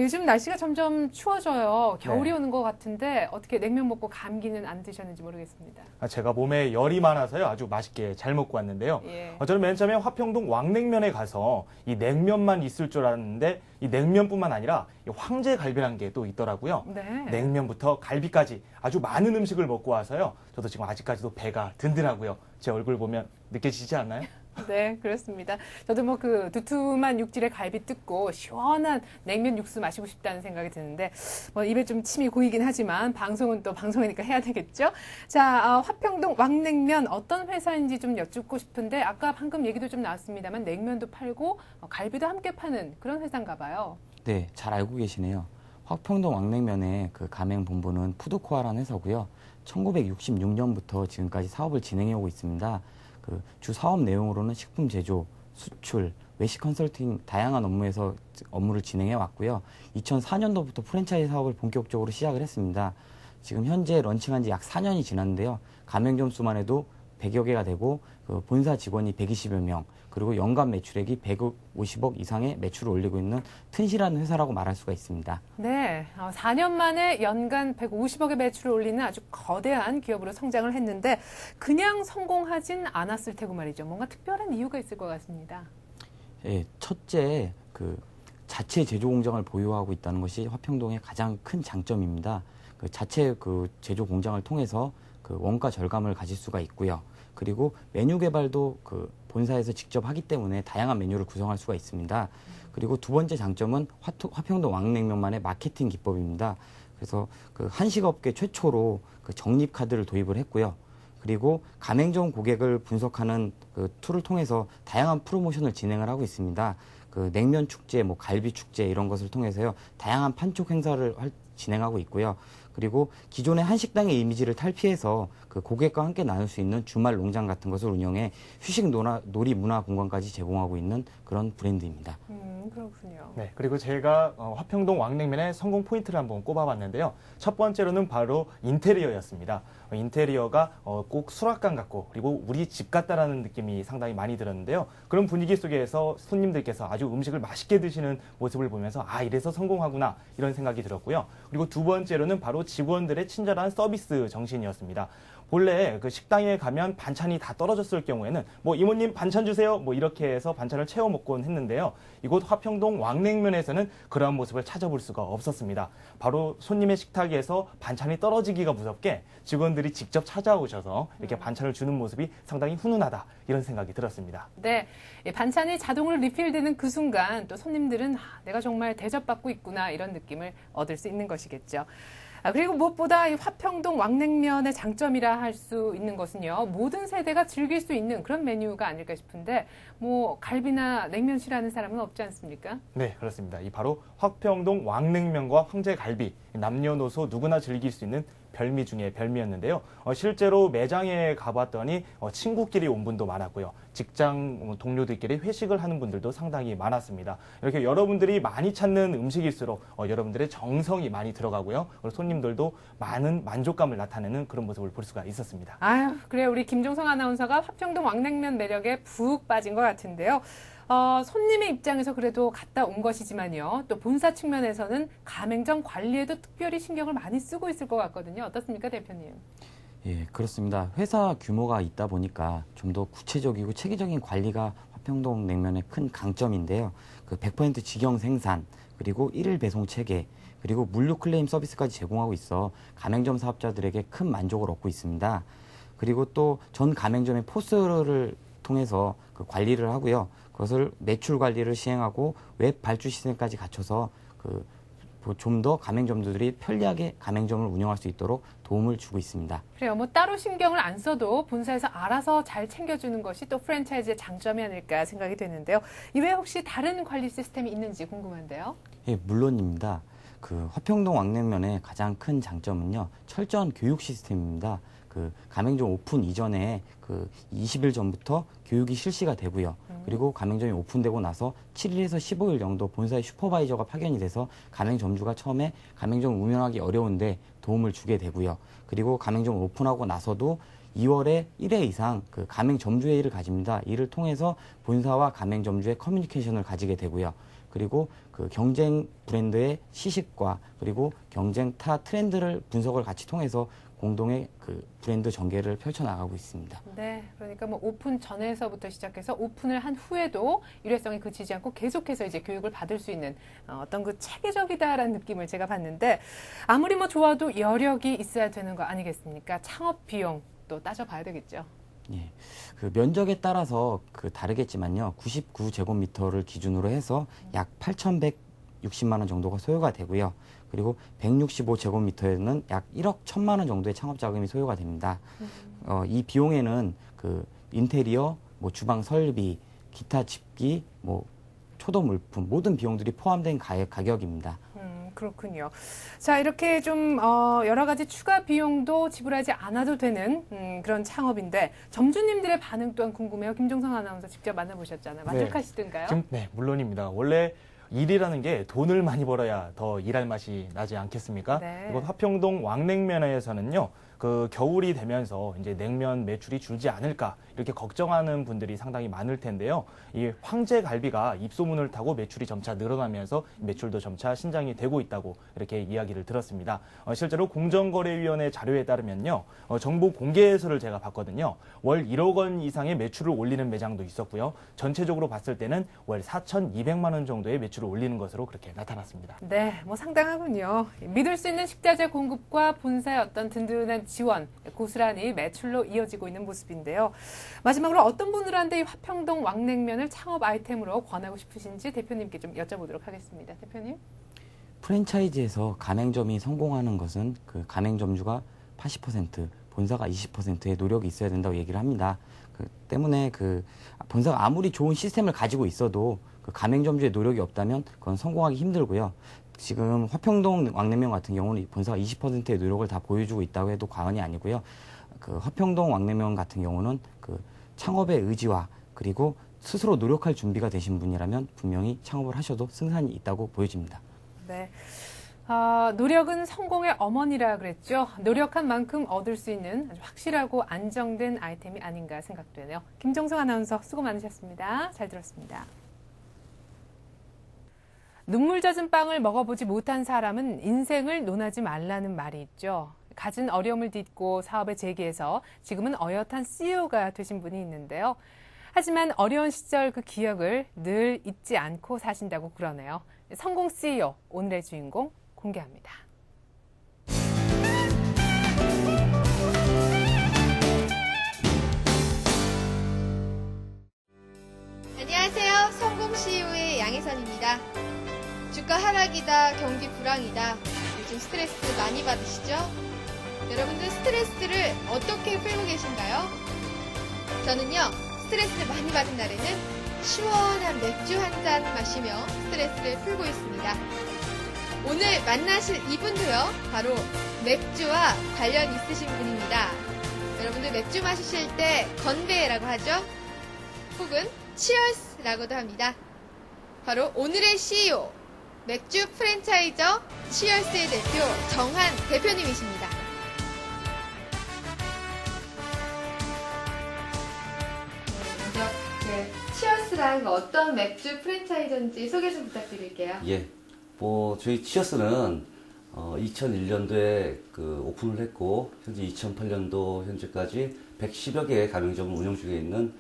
요즘 날씨가 점점 추워져요. 겨울이 네. 오는 것 같은데 어떻게 냉면 먹고 감기는 안 드셨는지 모르겠습니다. 제가 몸에 열이 많아서요. 아주 맛있게 잘 먹고 왔는데요. 예. 저는 맨 처음에 화평동 왕냉면에 가서 이 냉면만 있을 줄 알았는데 이 냉면뿐만 아니라 이 황제갈비라는 게 또 있더라고요. 네. 냉면부터 갈비까지 아주 많은 음식을 먹고 와서요. 저도 지금 아직까지도 배가 든든하고요. 제 얼굴 보면 느껴지지 않나요? 네, 그렇습니다. 저도 뭐 그 두툼한 육질의 갈비 뜯고 시원한 냉면 육수 마시고 싶다는 생각이 드는데 뭐 입에 좀 침이 고이긴 하지만 방송은 또 방송이니까 해야 되겠죠. 자, 화평동 왕냉면 어떤 회사인지 좀 여쭙고 싶은데 아까 방금 얘기도 좀 나왔습니다만 냉면도 팔고 갈비도 함께 파는 그런 회사인가 봐요. 네, 잘 알고 계시네요. 화평동 왕냉면의 그 가맹 본부는 푸드코아라는 회사고요. 1966년부터 지금까지 사업을 진행해 오고 있습니다. 그 주 사업 내용으로는 식품 제조, 수출, 외식 컨설팅 다양한 업무에서 업무를 진행해 왔고요. 2004년도부터 프랜차이즈 사업을 본격적으로 시작을 했습니다. 지금 현재 런칭한 지 약 4년이 지났는데요. 가맹점 수만 해도 100여 개가 되고 그 본사 직원이 120여 명, 그리고 연간 매출액이 150억 이상의 매출을 올리고 있는 튼실한 회사라고 말할 수가 있습니다. 네, 4년 만에 연간 150억의 매출을 올리는 아주 거대한 기업으로 성장을 했는데 그냥 성공하진 않았을 테고 말이죠. 뭔가 특별한 이유가 있을 것 같습니다. 예, 첫째, 그 자체 제조 공장을 보유하고 있다는 것이 화평동의 가장 큰 장점입니다. 그 자체 그 제조 공장을 통해서 그 원가 절감을 가질 수가 있고요. 그리고 메뉴 개발도 그 본사에서 직접 하기 때문에 다양한 메뉴를 구성할 수가 있습니다. 그리고 두 번째 장점은 화평동 왕냉면만의 마케팅 기법입니다. 그래서 그 한식업계 최초로 그 적립 카드를 도입을 했고요. 그리고 가맹점 고객을 분석하는 그 툴을 통해서 다양한 프로모션을 진행을 하고 있습니다. 그 냉면 축제, 뭐 갈비 축제 이런 것을 통해서요. 다양한 판촉 행사를 진행하고 있고요. 그리고 기존의 한식당의 이미지를 탈피해서 그 고객과 함께 나눌 수 있는 주말 농장 같은 것을 운영해 휴식 놀이 문화 공간까지 제공하고 있는 그런 브랜드입니다. 그렇군요. 네, 그리고 제가 화평동 왕냉면의 성공 포인트를 한번 꼽아봤는데요. 첫 번째로는 바로 인테리어였습니다. 인테리어가 꼭 수락관 같고 그리고 우리 집 같다라는 느낌이 상당히 많이 들었는데요. 그런 분위기 속에서 손님들께서 아주 음식을 맛있게 드시는 모습을 보면서 아, 이래서 성공하구나 이런 생각이 들었고요. 그리고 두 번째로는 바로 직원들의 친절한 서비스 정신이었습니다. 본래 그 식당에 가면 반찬이 다 떨어졌을 경우에는 뭐 이모님 반찬 주세요 뭐 이렇게 해서 반찬을 채워 먹곤 했는데요. 이곳 화평동 왕냉면에서는 그러한 모습을 찾아볼 수가 없었습니다. 바로 손님의 식탁에서 반찬이 떨어지기가 무섭게 직원들이 직접 찾아오셔서 이렇게 반찬을 주는 모습이 상당히 훈훈하다 이런 생각이 들었습니다. 네, 반찬이 자동으로 리필되는 그 순간 또 손님들은 내가 정말 대접받고 있구나 이런 느낌을 얻을 수 있는 것이겠죠. 그리고 무엇보다 이 화평동 왕냉면의 장점이라 할 수 있는 것은요. 모든 세대가 즐길 수 있는 그런 메뉴가 아닐까 싶은데 뭐 갈비나 냉면 싫어하는 사람은 없지 않습니까? 네, 그렇습니다. 이 바로 화평동 왕냉면과 황제갈비 남녀노소 누구나 즐길 수 있는 별미 중에 별미였는데요. 실제로 매장에 가봤더니 친구끼리 온 분도 많았고요. 직장 동료들끼리 회식을 하는 분들도 상당히 많았습니다. 이렇게 여러분들이 많이 찾는 음식일수록 여러분들의 정성이 많이 들어가고요. 손님들도 많은 만족감을 나타내는 그런 모습을 볼 수가 있었습니다. 아유, 그래 우리 김종성 아나운서가 화평동 왕냉면 매력에 푹 빠진 것 같은데요. 손님의 입장에서 그래도 갔다 온 것이지만요. 또 본사 측면에서는 가맹점 관리에도 특별히 신경을 많이 쓰고 있을 것 같거든요. 어떻습니까, 대표님? 예, 그렇습니다. 회사 규모가 있다 보니까 좀 더 구체적이고 체계적인 관리가 화평동 냉면의 큰 강점인데요. 그 100% 직영 생산, 그리고 1일 배송 체계, 그리고 물류 클레임 서비스까지 제공하고 있어 가맹점 사업자들에게 큰 만족을 얻고 있습니다. 그리고 또 전 가맹점의 포스를 통해서 그 관리를 하고요. 그것을 매출 관리를 시행하고 웹 발주 시스템까지 갖춰서 좀 더 가맹점주들이 편리하게 가맹점을 운영할 수 있도록 도움을 주고 있습니다. 그래요. 뭐 따로 신경을 안 써도 본사에서 알아서 잘 챙겨주는 것이 또 프랜차이즈의 장점이 아닐까 생각이 되는데요. 이외에 혹시 다른 관리 시스템이 있는지 궁금한데요. 예, 물론입니다. 그 화평동 왕냉면의 가장 큰 장점은요, 철저한 교육 시스템입니다. 그 가맹점 오픈 이전에 그 20일 전부터 교육이 실시가 되고요. 그리고 가맹점이 오픈되고 나서 7일에서 15일 정도 본사의 슈퍼바이저가 파견이 돼서 가맹점주가 처음에 가맹점을 운영하기 어려운데 도움을 주게 되고요. 그리고 가맹점을 오픈하고 나서도 2월에 1회 이상 그 가맹점주회의를 가집니다. 이를 통해서 본사와 가맹점주의 커뮤니케이션을 가지게 되고요. 그리고 그 경쟁 브랜드의 시식과 그리고 경쟁 타 트렌드를 분석을 같이 통해서 공동의 그 브랜드 전개를 펼쳐나가고 있습니다. 네, 그러니까 뭐 오픈 전에서부터 시작해서 오픈을 한 후에도 일회성이 그치지 않고 계속해서 이제 교육을 받을 수 있는 어떤 그 체계적이다라는 느낌을 제가 봤는데, 아무리 뭐 좋아도 여력이 있어야 되는 거 아니겠습니까? 창업 비용 또 따져봐야 되겠죠. 예, 그 면적에 따라서 그 다르겠지만요. 99제곱미터를 기준으로 해서 약 8,160만 원 정도가 소요가 되고요. 그리고 165제곱미터에는 약 1억 1천만 원 정도의 창업 자금이 소요가 됩니다. 이 비용에는 그 인테리어, 뭐 주방 설비, 기타 집기, 뭐 초도 물품 모든 비용들이 포함된 가격입니다. 그렇군요. 자, 이렇게 좀 여러 가지 추가 비용도 지불하지 않아도 되는 그런 창업인데, 점주님들의 반응 또한 궁금해요. 김종성 아나운서 직접 만나보셨잖아요. 만족하시던가요? 네, 물론입니다. 원래 일이라는 게 돈을 많이 벌어야 더 일할 맛이 나지 않겠습니까? 네. 이곳 화평동 왕냉면에서는요, 그 겨울이 되면서 이제 냉면 매출이 줄지 않을까 이렇게 걱정하는 분들이 상당히 많을 텐데요. 이 황제 갈비가 입소문을 타고 매출이 점차 늘어나면서 매출도 점차 신장이 되고 있다고 이렇게 이야기를 들었습니다. 실제로 공정거래위원회 자료에 따르면요, 정보 공개서를 제가 봤거든요. 월 1억 원 이상의 매출을 올리는 매장도 있었고요. 전체적으로 봤을 때는 월 4,200만 원 정도의 매출을 올리는 것으로 그렇게 나타났습니다. 네, 뭐 상당하군요. 믿을 수 있는 식자재 공급과 본사의 어떤 든든한 지원, 고스란히 매출로 이어지고 있는 모습인데요. 마지막으로 어떤 분들한테 이 화평동 왕냉면을 창업 아이템으로 권하고 싶으신지 대표님께 좀 여쭤보도록 하겠습니다. 대표님. 프랜차이즈에서 가맹점이 성공하는 것은 그 가맹점주가 80%, 본사가 20%의 노력이 있어야 된다고 얘기를 합니다. 그 때문에 그 본사가 아무리 좋은 시스템을 가지고 있어도 그 가맹점주의 노력이 없다면 그건 성공하기 힘들고요. 지금 화평동 왕냉면 같은 경우는 본사가 20%의 노력을 다 보여주고 있다고 해도 과언이 아니고요. 그 화평동 왕냉면 같은 경우는 그 창업의 의지와 그리고 스스로 노력할 준비가 되신 분이라면 분명히 창업을 하셔도 승산이 있다고 보여집니다. 네. 노력은 성공의 어머니라 그랬죠. 노력한 만큼 얻을 수 있는 아주 확실하고 안정된 아이템이 아닌가 생각되네요. 김종성 아나운서 수고 많으셨습니다. 잘 들었습니다. 눈물 젖은 빵을 먹어보지 못한 사람은 인생을 논하지 말라는 말이 있죠. 갖은 어려움을 딛고 사업에 재기해서 지금은 어엿한 CEO가 되신 분이 있는데요. 하지만 어려운 시절 그 기억을 늘 잊지 않고 사신다고 그러네요. 성공 CEO, 오늘의 주인공 공개합니다. 안녕하세요. 성공 CEO의 양혜선입니다. 주가 하락이다, 경기 불황이다, 요즘 스트레스 많이 받으시죠? 여러분들 스트레스를 어떻게 풀고 계신가요? 저는요, 스트레스를 많이 받은 날에는 시원한 맥주 한 잔 마시며 스트레스를 풀고 있습니다. 오늘 만나실 이분도요, 바로 맥주와 관련 있으신 분입니다. 여러분들 맥주 마시실 때 건배라고 하죠? 혹은 치얼스라고도 합니다. 바로 오늘의 CEO, 맥주 프랜차이저 치얼스의 대표 정한 대표님이십니다. 먼저 치얼스 치어스랑 어떤 맥주 프랜차이즈인지 소개 좀 부탁드릴게요. 예, 저희 치어스는 2001년도에 오픈을 했고 현재 2008년도 현재까지 110여 개의 가맹점을 운영 중에 있는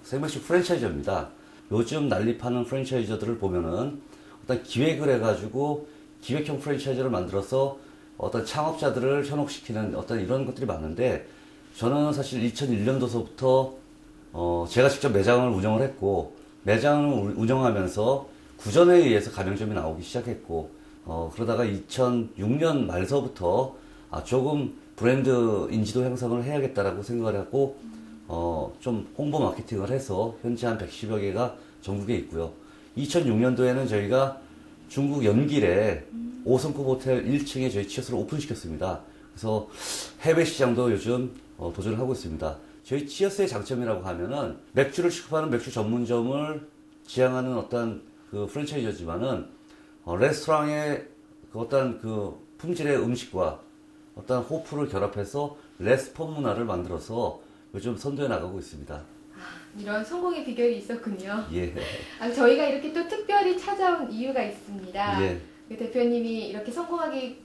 생맥주 프랜차이저입니다. 요즘 난립하는 프랜차이저들을 보면은 어떤 기획을 해가지고 기획형 프랜차이저를 만들어서 어떤 창업자들을 현혹시키는 어떤 이런 것들이 많은데, 저는 사실 2001년도서부터 제가 직접 매장을 운영을 했고, 매장을 운영하면서 구전에 의해서 가맹점이 나오기 시작했고, 그러다가 2006년 말서부터 조금 브랜드 인지도 형성을 해야겠다라고 생각을 하고 좀 홍보 마케팅을 해서 현재 한 110여 개가 전국에 있고요. 2006년도에는 저희가 중국 연길에 5성급 호텔 1층에 저희 치어스를 오픈시켰습니다. 그래서 해외 시장도 요즘 도전을 하고 있습니다. 저희 치어스의 장점이라고 하면은 맥주를 취급하는 맥주 전문점을 지향하는 어떤 그 프랜차이저지만은 레스토랑의 어떤 그 품질의 음식과 어떤 호프를 결합해서 레스폰 문화를 만들어서 요즘 선도해 나가고 있습니다. 이런 성공의 비결이 있었군요. 예. 저희가 이렇게 또 특별히 찾아온 이유가 있습니다. 예. 대표님이 이렇게 성공하기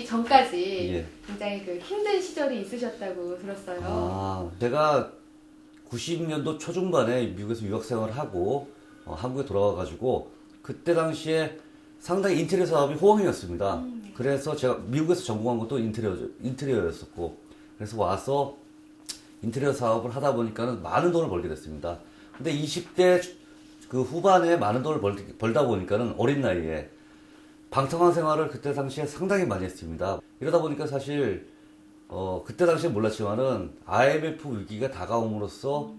전까지 예. 굉장히 그 힘든 시절이 있으셨다고 들었어요. 제가 90년도 초중반에 미국에서 유학 생활을 하고 한국에 돌아와가지고 그때 당시에 상당히 인테리어 사업이 호황이었습니다. 그래서 제가 미국에서 전공한 것도 인테리어였었고, 그래서 와서 인테리어 사업을 하다 보니까는 많은 돈을 벌게 됐습니다. 근데 20대 그 후반에 많은 돈을 벌다 보니까는 어린 나이에 방탕한 생활을 그때 당시에 상당히 많이 했습니다. 이러다 보니까 사실 그때 당시에 몰랐지만은 IMF 위기가 다가옴으로써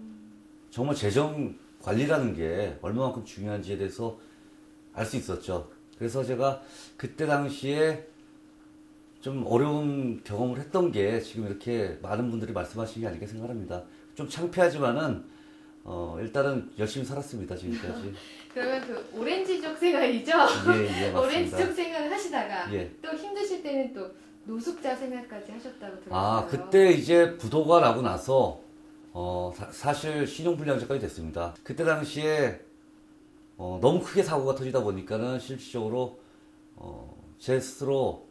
정말 재정 관리라는 게 얼마만큼 중요한지에 대해서 알 수 있었죠. 그래서 제가 그때 당시에 좀 어려운 경험을 했던 게 지금 이렇게 많은 분들이 말씀하시는 게 아닐까 생각합니다. 좀 창피하지만은 일단은 열심히 살았습니다, 지금까지. 그러면 그 오렌지족 생활이죠? 예, 맞습니다. 오렌지족 생활을 하시다가 예. 또 힘드실 때는 또 노숙자 생활까지 하셨다고 들었어요. 그때 이제 부도가 나고 나서 사실 신용불량자까지 됐습니다. 그때 당시에 너무 크게 사고가 터지다 보니까는 실질적으로 제 스스로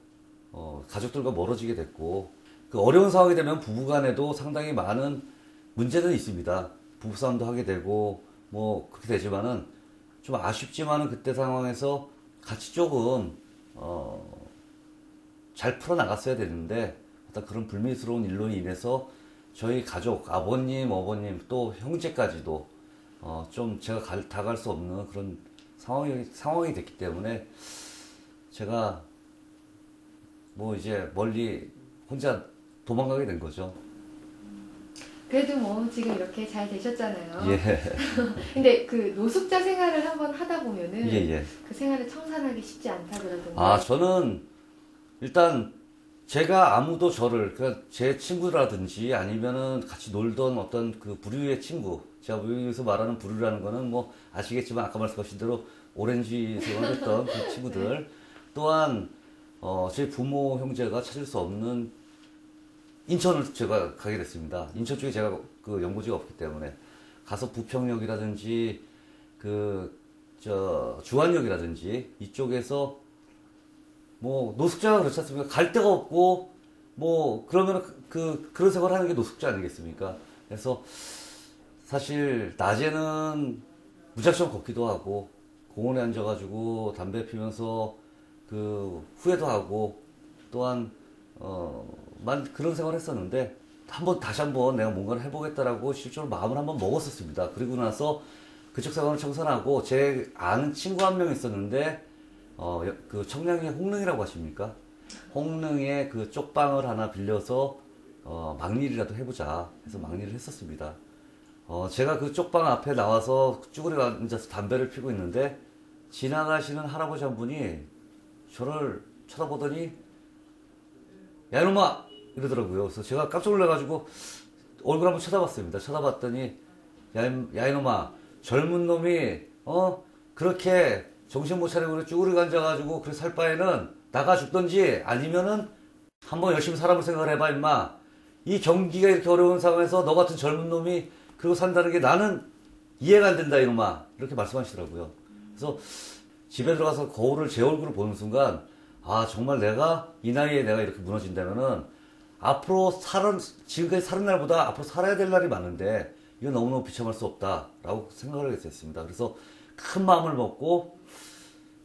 가족들과 멀어지게 됐고, 그 어려운 상황이 되면 부부간에도 상당히 많은 문제는 있습니다. 부부싸움도 하게 되고 뭐 그렇게 되지만은 좀 아쉽지만은 그때 상황에서 같이 조금 잘 풀어나갔어야 되는데 어떤 그런 불미스러운 일로 인해서 저희 가족, 아버님, 어머님 또 형제까지도 좀 제가 다갈 수 없는 그런 상황이 됐기 때문에 제가 뭐 이제 멀리 혼자 도망가게 된 거죠. 그래도 뭐 지금 이렇게 잘 되셨잖아요. 예. 근데 그 노숙자 생활을 한번 하다 보면은 예. 그 생활을 청산하기 쉽지 않다 그러던데. 저는 일단 제가 아무도 저를, 그러니까 제 친구라든지 아니면은 같이 놀던 어떤 그 부류의 친구, 제가 여기서 말하는 부류라는 거는 뭐 아시겠지만 아까 말씀하신 대로 오렌지 생활했던 그 친구들, 또한 제 부모 형제가 찾을 수 없는 인천을 제가 가게 됐습니다. 인천 쪽에 제가 그 연고지가 없기 때문에 가서 부평역이라든지 주안역이라든지 이쪽에서 뭐 노숙자가 그렇지 않습니까? 갈 데가 없고 뭐 그러면 그런 생활 하는 게 노숙자 아니겠습니까? 그래서 사실 낮에는 무작정 걷기도 하고 공원에 앉아가지고 담배 피면서 그 후회도 하고 또한 그런 생활을 했었는데 다시 한번 내가 뭔가를 해보겠다라고 실제로 마음을 한번 먹었었습니다. 그리고 나서 그쪽 상황을 청산하고 제 아는 친구 한 명 있었는데 그 청량리 홍릉이라고 하십니까? 홍릉에 그 쪽방을 하나 빌려서 막일이라도 해보자 해서 막일을 했었습니다. 제가 그 쪽방 앞에 나와서 쭈그려 앉아서 담배를 피고 있는데 지나가시는 할아버지 한 분이 저를 쳐다보더니 야 이놈아 이러더라고요. 그래서 제가 깜짝 놀라가지고 얼굴 한번 쳐다봤습니다. 쳐다봤더니 야 이놈아 젊은 놈이 그렇게 정신 못 차리고 쭈그리고 앉아가지고 그래 살 바에는 나가 죽던지 아니면은 한번 열심히 사람을 생각을 해봐 임마. 이 경기가 이렇게 어려운 상황에서 너 같은 젊은 놈이 그러고 산다는 게 나는 이해가 안 된다 이놈아 이렇게 말씀하시더라고요. 그래서 집에 들어가서 거울을 제 얼굴을 보는 순간 아 정말 내가 이 나이에 내가 이렇게 무너진다면은 앞으로 지금까지 사는 날보다 앞으로 살아야 될 날이 많은데 이거 너무너무 비참할 수 없다라고 생각을 하게 됐습니다. 그래서 큰 마음을 먹고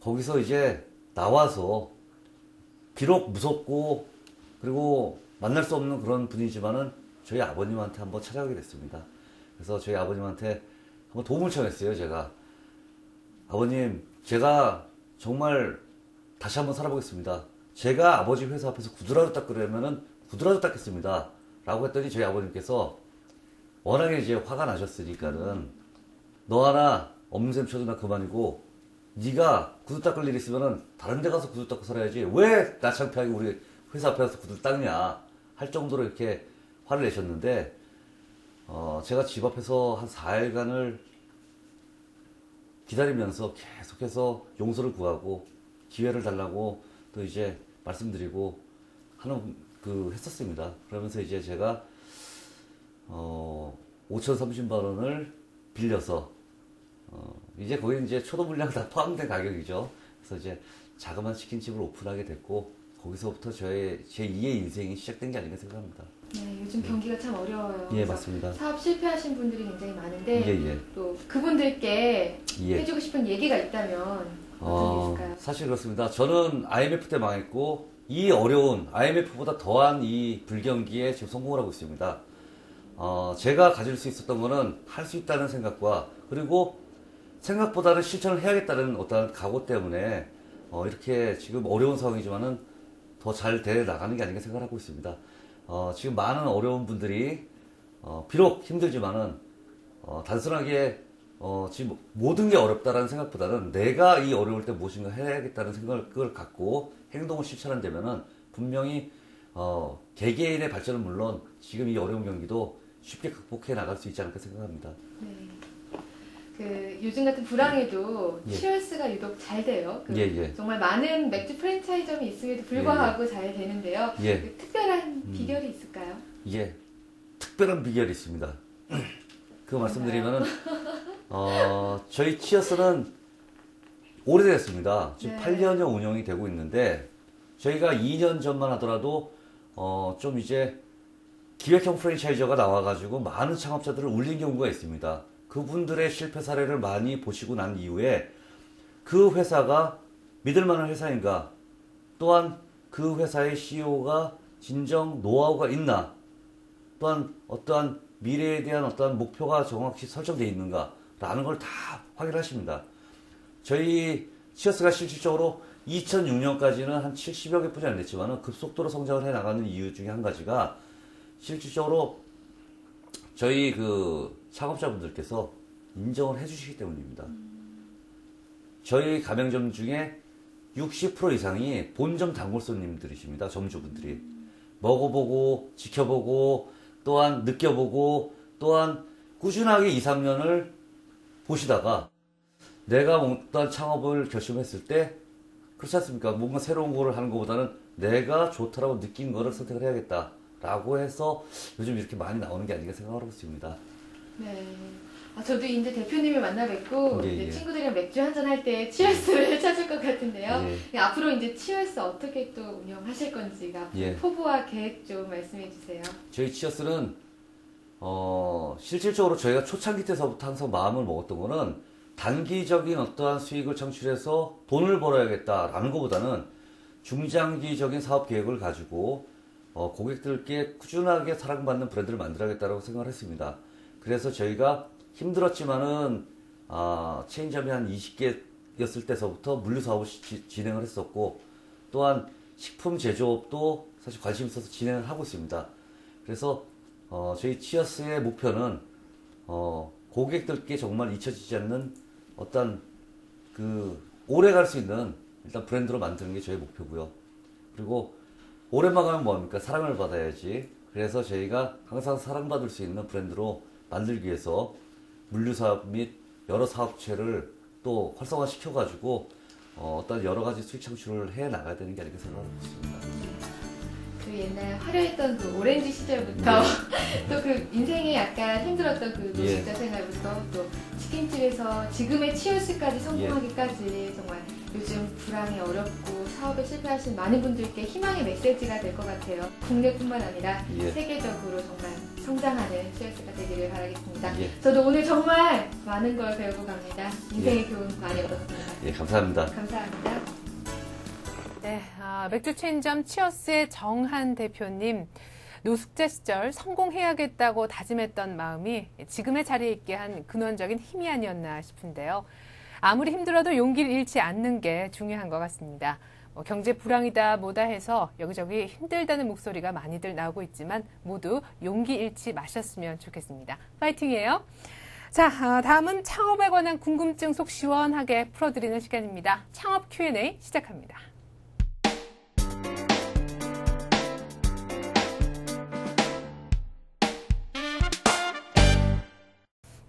거기서 이제 나와서 비록 무섭고 그리고 만날 수 없는 그런 분이지만은 저희 아버님한테 한번 찾아가게 됐습니다. 그래서 저희 아버님한테 한번 도움을 청했어요. 제가 아버님 제가 정말 다시 한번 살아보겠습니다. 제가 아버지 회사 앞에서 구두라도 닦으려면은 구두라도 닦겠습니다 라고 했더니 저희 아버님께서 워낙에 이제 화가 나셨으니까는 너 하나 없는 셈 쳐도 나 그만이고 네가 구두 닦을 일 있으면은 다른 데 가서 구두 닦고 살아야지 왜 나 창피하게 우리 회사 앞에 가서 구두 닦냐 할 정도로 이렇게 화를 내셨는데 제가 집 앞에서 한 4일간을 기다리면서 계속해서 용서를 구하고 기회를 달라고 또 이제 말씀드리고 하는 했었습니다. 그러면서 이제 제가 5,030만 원을 빌려서 이제 거기 이제 초도 물량 다 포함된 가격이죠. 그래서 이제 자그마한 치킨집을 오픈하게 됐고 거기서부터 제 2의 인생이 시작된 게 아닌가 생각합니다. 네, 요즘 경기가 참 어려워요. 예, 맞습니다. 사업 실패하신 분들이 굉장히 많은데 예. 또 그분들께 예. 해주고 싶은 얘기가 있다면 어떤 게 있을까요? 사실 그렇습니다. 저는 IMF 때 망했고 이 어려운 IMF보다 더한 이 불경기에 지금 성공을 하고 있습니다. 제가 가질 수 있었던 거는 할 수 있다는 생각과 그리고 생각보다는 실천을 해야겠다는 어떤 각오 때문에 이렇게 지금 어려운 상황이지만은 더 잘 돼 나가는 게 아닌가 생각하고 있습니다. 지금 많은 어려운 분들이 비록 힘들지만은 단순하게 지금 모든 게 어렵다라는 생각보다는 내가 이 어려울 때 무엇인가 해야겠다는 생각을 갖고 행동을 실천한다면은 분명히 개개인의 발전은 물론 지금 이 어려운 경기도 쉽게 극복해 나갈 수 있지 않을까 생각합니다. 네. 요즘 같은 불황에도 예. 치얼스가 유독 잘 돼요. 예. 정말 많은 맥주 프랜차이점이 있음에도 불구하고 잘 되는데요. 예. 특별한 비결이 있을까요? 예, 특별한 비결이 있습니다. 그거 말씀드리면은 저희 치어스는 오래됐습니다. 지금 네. 8년여 운영이 되고 있는데 저희가 2년 전만 하더라도 좀 이제 기획형 프랜차이저가 나와가지고 많은 창업자들을 울린 경우가 있습니다. 그분들의 실패 사례를 많이 보시고 난 이후에 그 회사가 믿을만한 회사인가, 또한 그 회사의 CEO가 진정 노하우가 있나, 또한 어떠한 미래에 대한 어떠한 목표가 정확히 설정되어 있는가 라는 걸 다 확인하십니다. 저희 치어스가 실질적으로 2006년까지는 한 70여 개뿐이 안 됐지만 급속도로 성장을 해 나가는 이유 중에 한 가지가 실질적으로 저희 창업자분들께서 인정을 해주시기 때문입니다. 저희 가맹점 중에 60% 이상이 본점 단골 손님들이십니다. 점주분들이. 먹어보고, 지켜보고, 또한 느껴보고, 또한 꾸준하게 2, 3년을 보시다가 내가 어떤 창업을 결심했을 때 그렇지 않습니까? 뭔가 새로운 거를 하는 것보다는 내가 좋다라고 느낀 거를 선택을 해야겠다. 라고 해서 요즘 이렇게 많이 나오는 게 아닌가 생각하고 있습니다. 네. 저도 이제 대표님을 만나 뵙고 예. 이제 친구들이랑 맥주 한잔 할 때 치얼스를 찾을 것 같은데요. 앞으로 이제 치얼스 어떻게 또 운영하실 건지가 포부와 계획 좀 말씀해 주세요. 저희 치어스는 실질적으로 저희가 초창기 때서부터 항상 마음을 먹었던 거는 단기적인 어떠한 수익을 창출해서 돈을 벌어야겠다라는 것보다는 중장기적인 사업 계획을 가지고 고객들께 꾸준하게 사랑받는 브랜드를 만들어야겠다고 생각을 했습니다. 그래서 저희가 힘들었지만은 체인점이 한 20개였을 때서부터 물류 사업을 진행을 했었고, 또한 식품 제조업도 사실 관심 있어서 진행을 하고 있습니다. 그래서 저희 치어스의 목표는 고객들께 정말 잊혀지지 않는 어떤 오래 갈 수 있는 일단 브랜드로 만드는 게 저희 목표고요. 그리고 오래만 가면 뭐합니까? 사랑을 받아야지. 그래서 저희가 항상 사랑받을 수 있는 브랜드로 만들기 위해서 물류사업 및 여러 사업체를 또 활성화 시켜가지고 어떤 여러 가지 수익 창출을 해 나가야 되는 게 아닌가 생각하고 있습니다. 그 옛날 화려했던 그 오렌지 시절부터 또 그 인생에 약간 힘들었던 그 노숙자 생활부터 또 치킨집에서 지금의 치얼스까지 성공하기까지 정말 요즘 불황이 어렵고 사업에 실패하신 많은 분들께 희망의 메시지가 될 것 같아요. 국내뿐만 아니라 세계적으로 정말 성장하는 치얼스가 되기를 바라겠습니다. 저도 오늘 정말 많은 걸 배우고 갑니다. 인생의 교훈 많이 얻었습니다. 감사합니다. 감사합니다. 네, 맥주 체인점 치어스의 정한 대표님. 노숙자 시절 성공해야겠다고 다짐했던 마음이 지금의 자리에 있게 한 근원적인 힘이 아니었나 싶은데요. 아무리 힘들어도 용기를 잃지 않는 게 중요한 것 같습니다. 경제 불황이다 뭐다 해서 여기저기 힘들다는 목소리가 많이들 나오고 있지만 모두 용기 잃지 마셨으면 좋겠습니다. 파이팅이에요. 자, 다음은 창업에 관한 궁금증 속 시원하게 풀어드리는 시간입니다. 창업 Q&A 시작합니다.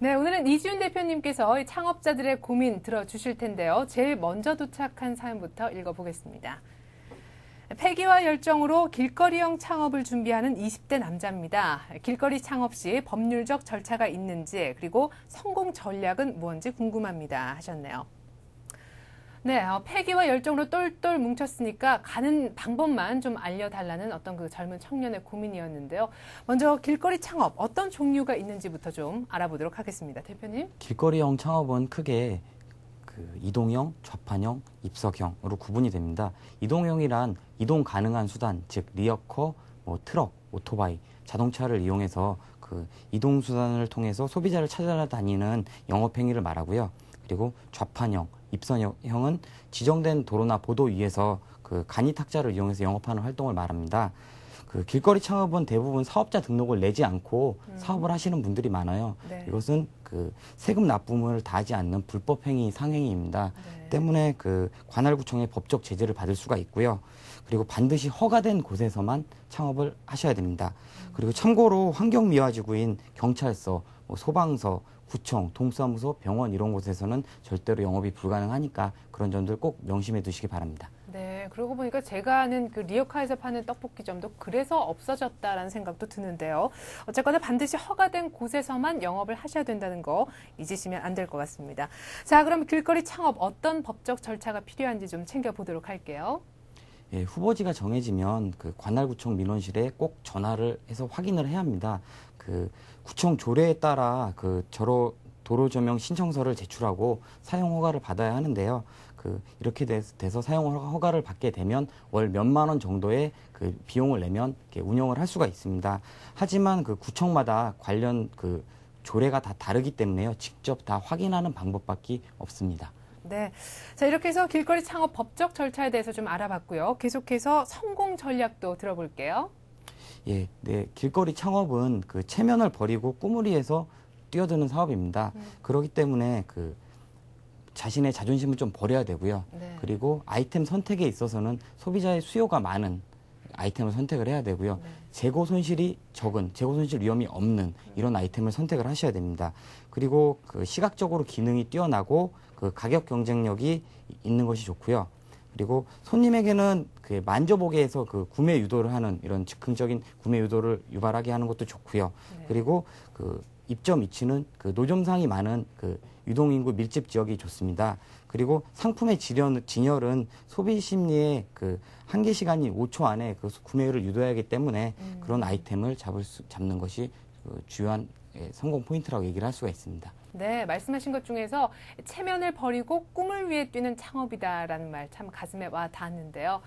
네, 오늘은 이지훈 대표님께서 창업자들의 고민 들어주실 텐데요. 제일 먼저 도착한 사연부터 읽어보겠습니다. 패기와 열정으로 길거리형 창업을 준비하는 20대 남자입니다. 길거리 창업 시 법률적 절차가 있는지 그리고 성공 전략은 뭔지 궁금합니다 하셨네요. 네, 패기와 열정으로 똘똘 뭉쳤으니까 가는 방법만 좀 알려달라는 어떤 그 젊은 청년의 고민이었는데요. 먼저 길거리 창업 어떤 종류가 있는지부터 좀 알아보도록 하겠습니다. 대표님. 길거리형 창업은 크게 이동형, 좌판형, 입석형으로 구분이 됩니다. 이동형이란 이동 가능한 수단, 즉 리어커, 트럭, 오토바이, 자동차를 이용해서 그 이동 수단을 통해서 소비자를 찾아다니는 영업행위를 말하고요. 그리고 좌판형, 입선형은 지정된 도로나 보도 위에서 그 간이 탁자를 이용해서 영업하는 활동을 말합니다. 그 길거리 창업은 대부분 사업자 등록을 내지 않고 사업을 하시는 분들이 많아요. 네. 이것은 그 세금 납부를 다하지 않는 불법 행위 상행위입니다. 네. 때문에 그 관할구청의 법적 제재를 받을 수가 있고요. 그리고 반드시 허가된 곳에서만 창업을 하셔야 됩니다. 그리고 참고로 환경미화지구인 경찰서, 소방서, 구청, 동사무소, 병원 이런 곳에서는 절대로 영업이 불가능하니까 그런 점들 꼭 명심해 두시기 바랍니다. 네, 그러고 보니까 제가 아는 그 리어카에서 파는 떡볶이점도 그래서 없어졌다라는 생각도 드는데요. 어쨌거나 반드시 허가된 곳에서만 영업을 하셔야 된다는 거 잊으시면 안 될 것 같습니다. 자, 그럼 길거리 창업 어떤 법적 절차가 필요한지 좀 챙겨보도록 할게요. 예, 후보지가 정해지면 그 관할구청 민원실에 꼭 전화를 해서 확인을 해야 합니다. 그 구청 조례에 따라 그 도로 조명 신청서를 제출하고 사용 허가를 받아야 하는데요. 이렇게 돼서 사용 허가를 받게 되면 월 몇만 원 정도의 그 비용을 내면 운영을 할 수가 있습니다. 하지만 그 구청마다 관련 그 조례가 다 다르기 때문에요. 직접 다 확인하는 방법밖에 없습니다. 네. 자, 이렇게 해서 길거리 창업 법적 절차에 대해서 좀 알아봤고요. 계속해서 성공 전략도 들어볼게요. 예, 네. 길거리 창업은 그 체면을 버리고 꿈을 위해서 뛰어드는 사업입니다. 그렇기 때문에 그 자신의 자존심을 좀 버려야 되고요. 네. 그리고 아이템 선택에 있어서는 소비자의 수요가 많은 아이템을 선택을 해야 되고요. 네. 재고 손실이 적은, 재고 손실 위험이 없는 이런 아이템을 선택을 하셔야 됩니다. 그리고 그 시각적으로 기능이 뛰어나고 그 가격 경쟁력이 있는 것이 좋고요. 그리고 손님에게는 그 만져보게 해서 그 구매 유도를 하는 이런 즉흥적인 구매 유도를 유발하게 하는 것도 좋고요. 네. 그리고 그 입점 위치는 그 노점상이 많은 그 유동인구 밀집 지역이 좋습니다. 그리고 상품의 진열은 소비 심리의 그 한계 시간이 5초 안에 그 구매율을 유도해야 하기 때문에 그런 아이템을 잡는 것이 그 주요한 성공 포인트라고 얘기를 할 수가 있습니다. 네, 말씀하신 것 중에서 체면을 버리고 꿈을 위해 뛰는 창업이다라는 말 참 가슴에 와 닿았는데요.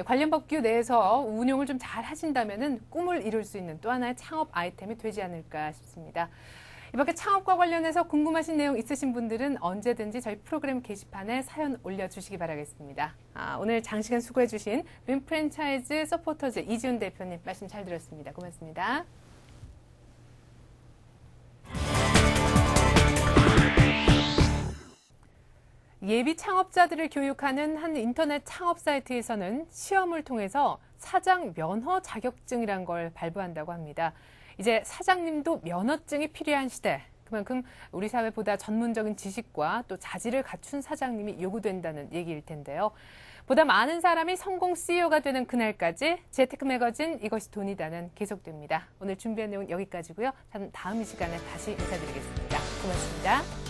관련 법규 내에서 운용을 좀 잘 하신다면은 꿈을 이룰 수 있는 또 하나의 창업 아이템이 되지 않을까 싶습니다. 이밖에 창업과 관련해서 궁금하신 내용 있으신 분들은 언제든지 저희 프로그램 게시판에 사연 올려주시기 바라겠습니다. 오늘 장시간 수고해주신 윈프랜차이즈 서포터즈 이지훈 대표님 말씀 잘 들었습니다. 고맙습니다. 예비 창업자들을 교육하는 한 인터넷 창업 사이트에서는 시험을 통해서 사장 면허 자격증이란 걸 발부한다고 합니다. 이제 사장님도 면허증이 필요한 시대, 그만큼 우리 사회보다 전문적인 지식과 또 자질을 갖춘 사장님이 요구된다는 얘기일 텐데요. 보다 많은 사람이 성공 CEO가 되는 그날까지 재테크 매거진 이것이 돈이다는 계속됩니다. 오늘 준비한 내용은 여기까지고요. 저는 다음 이 시간에 다시 인사드리겠습니다. 고맙습니다.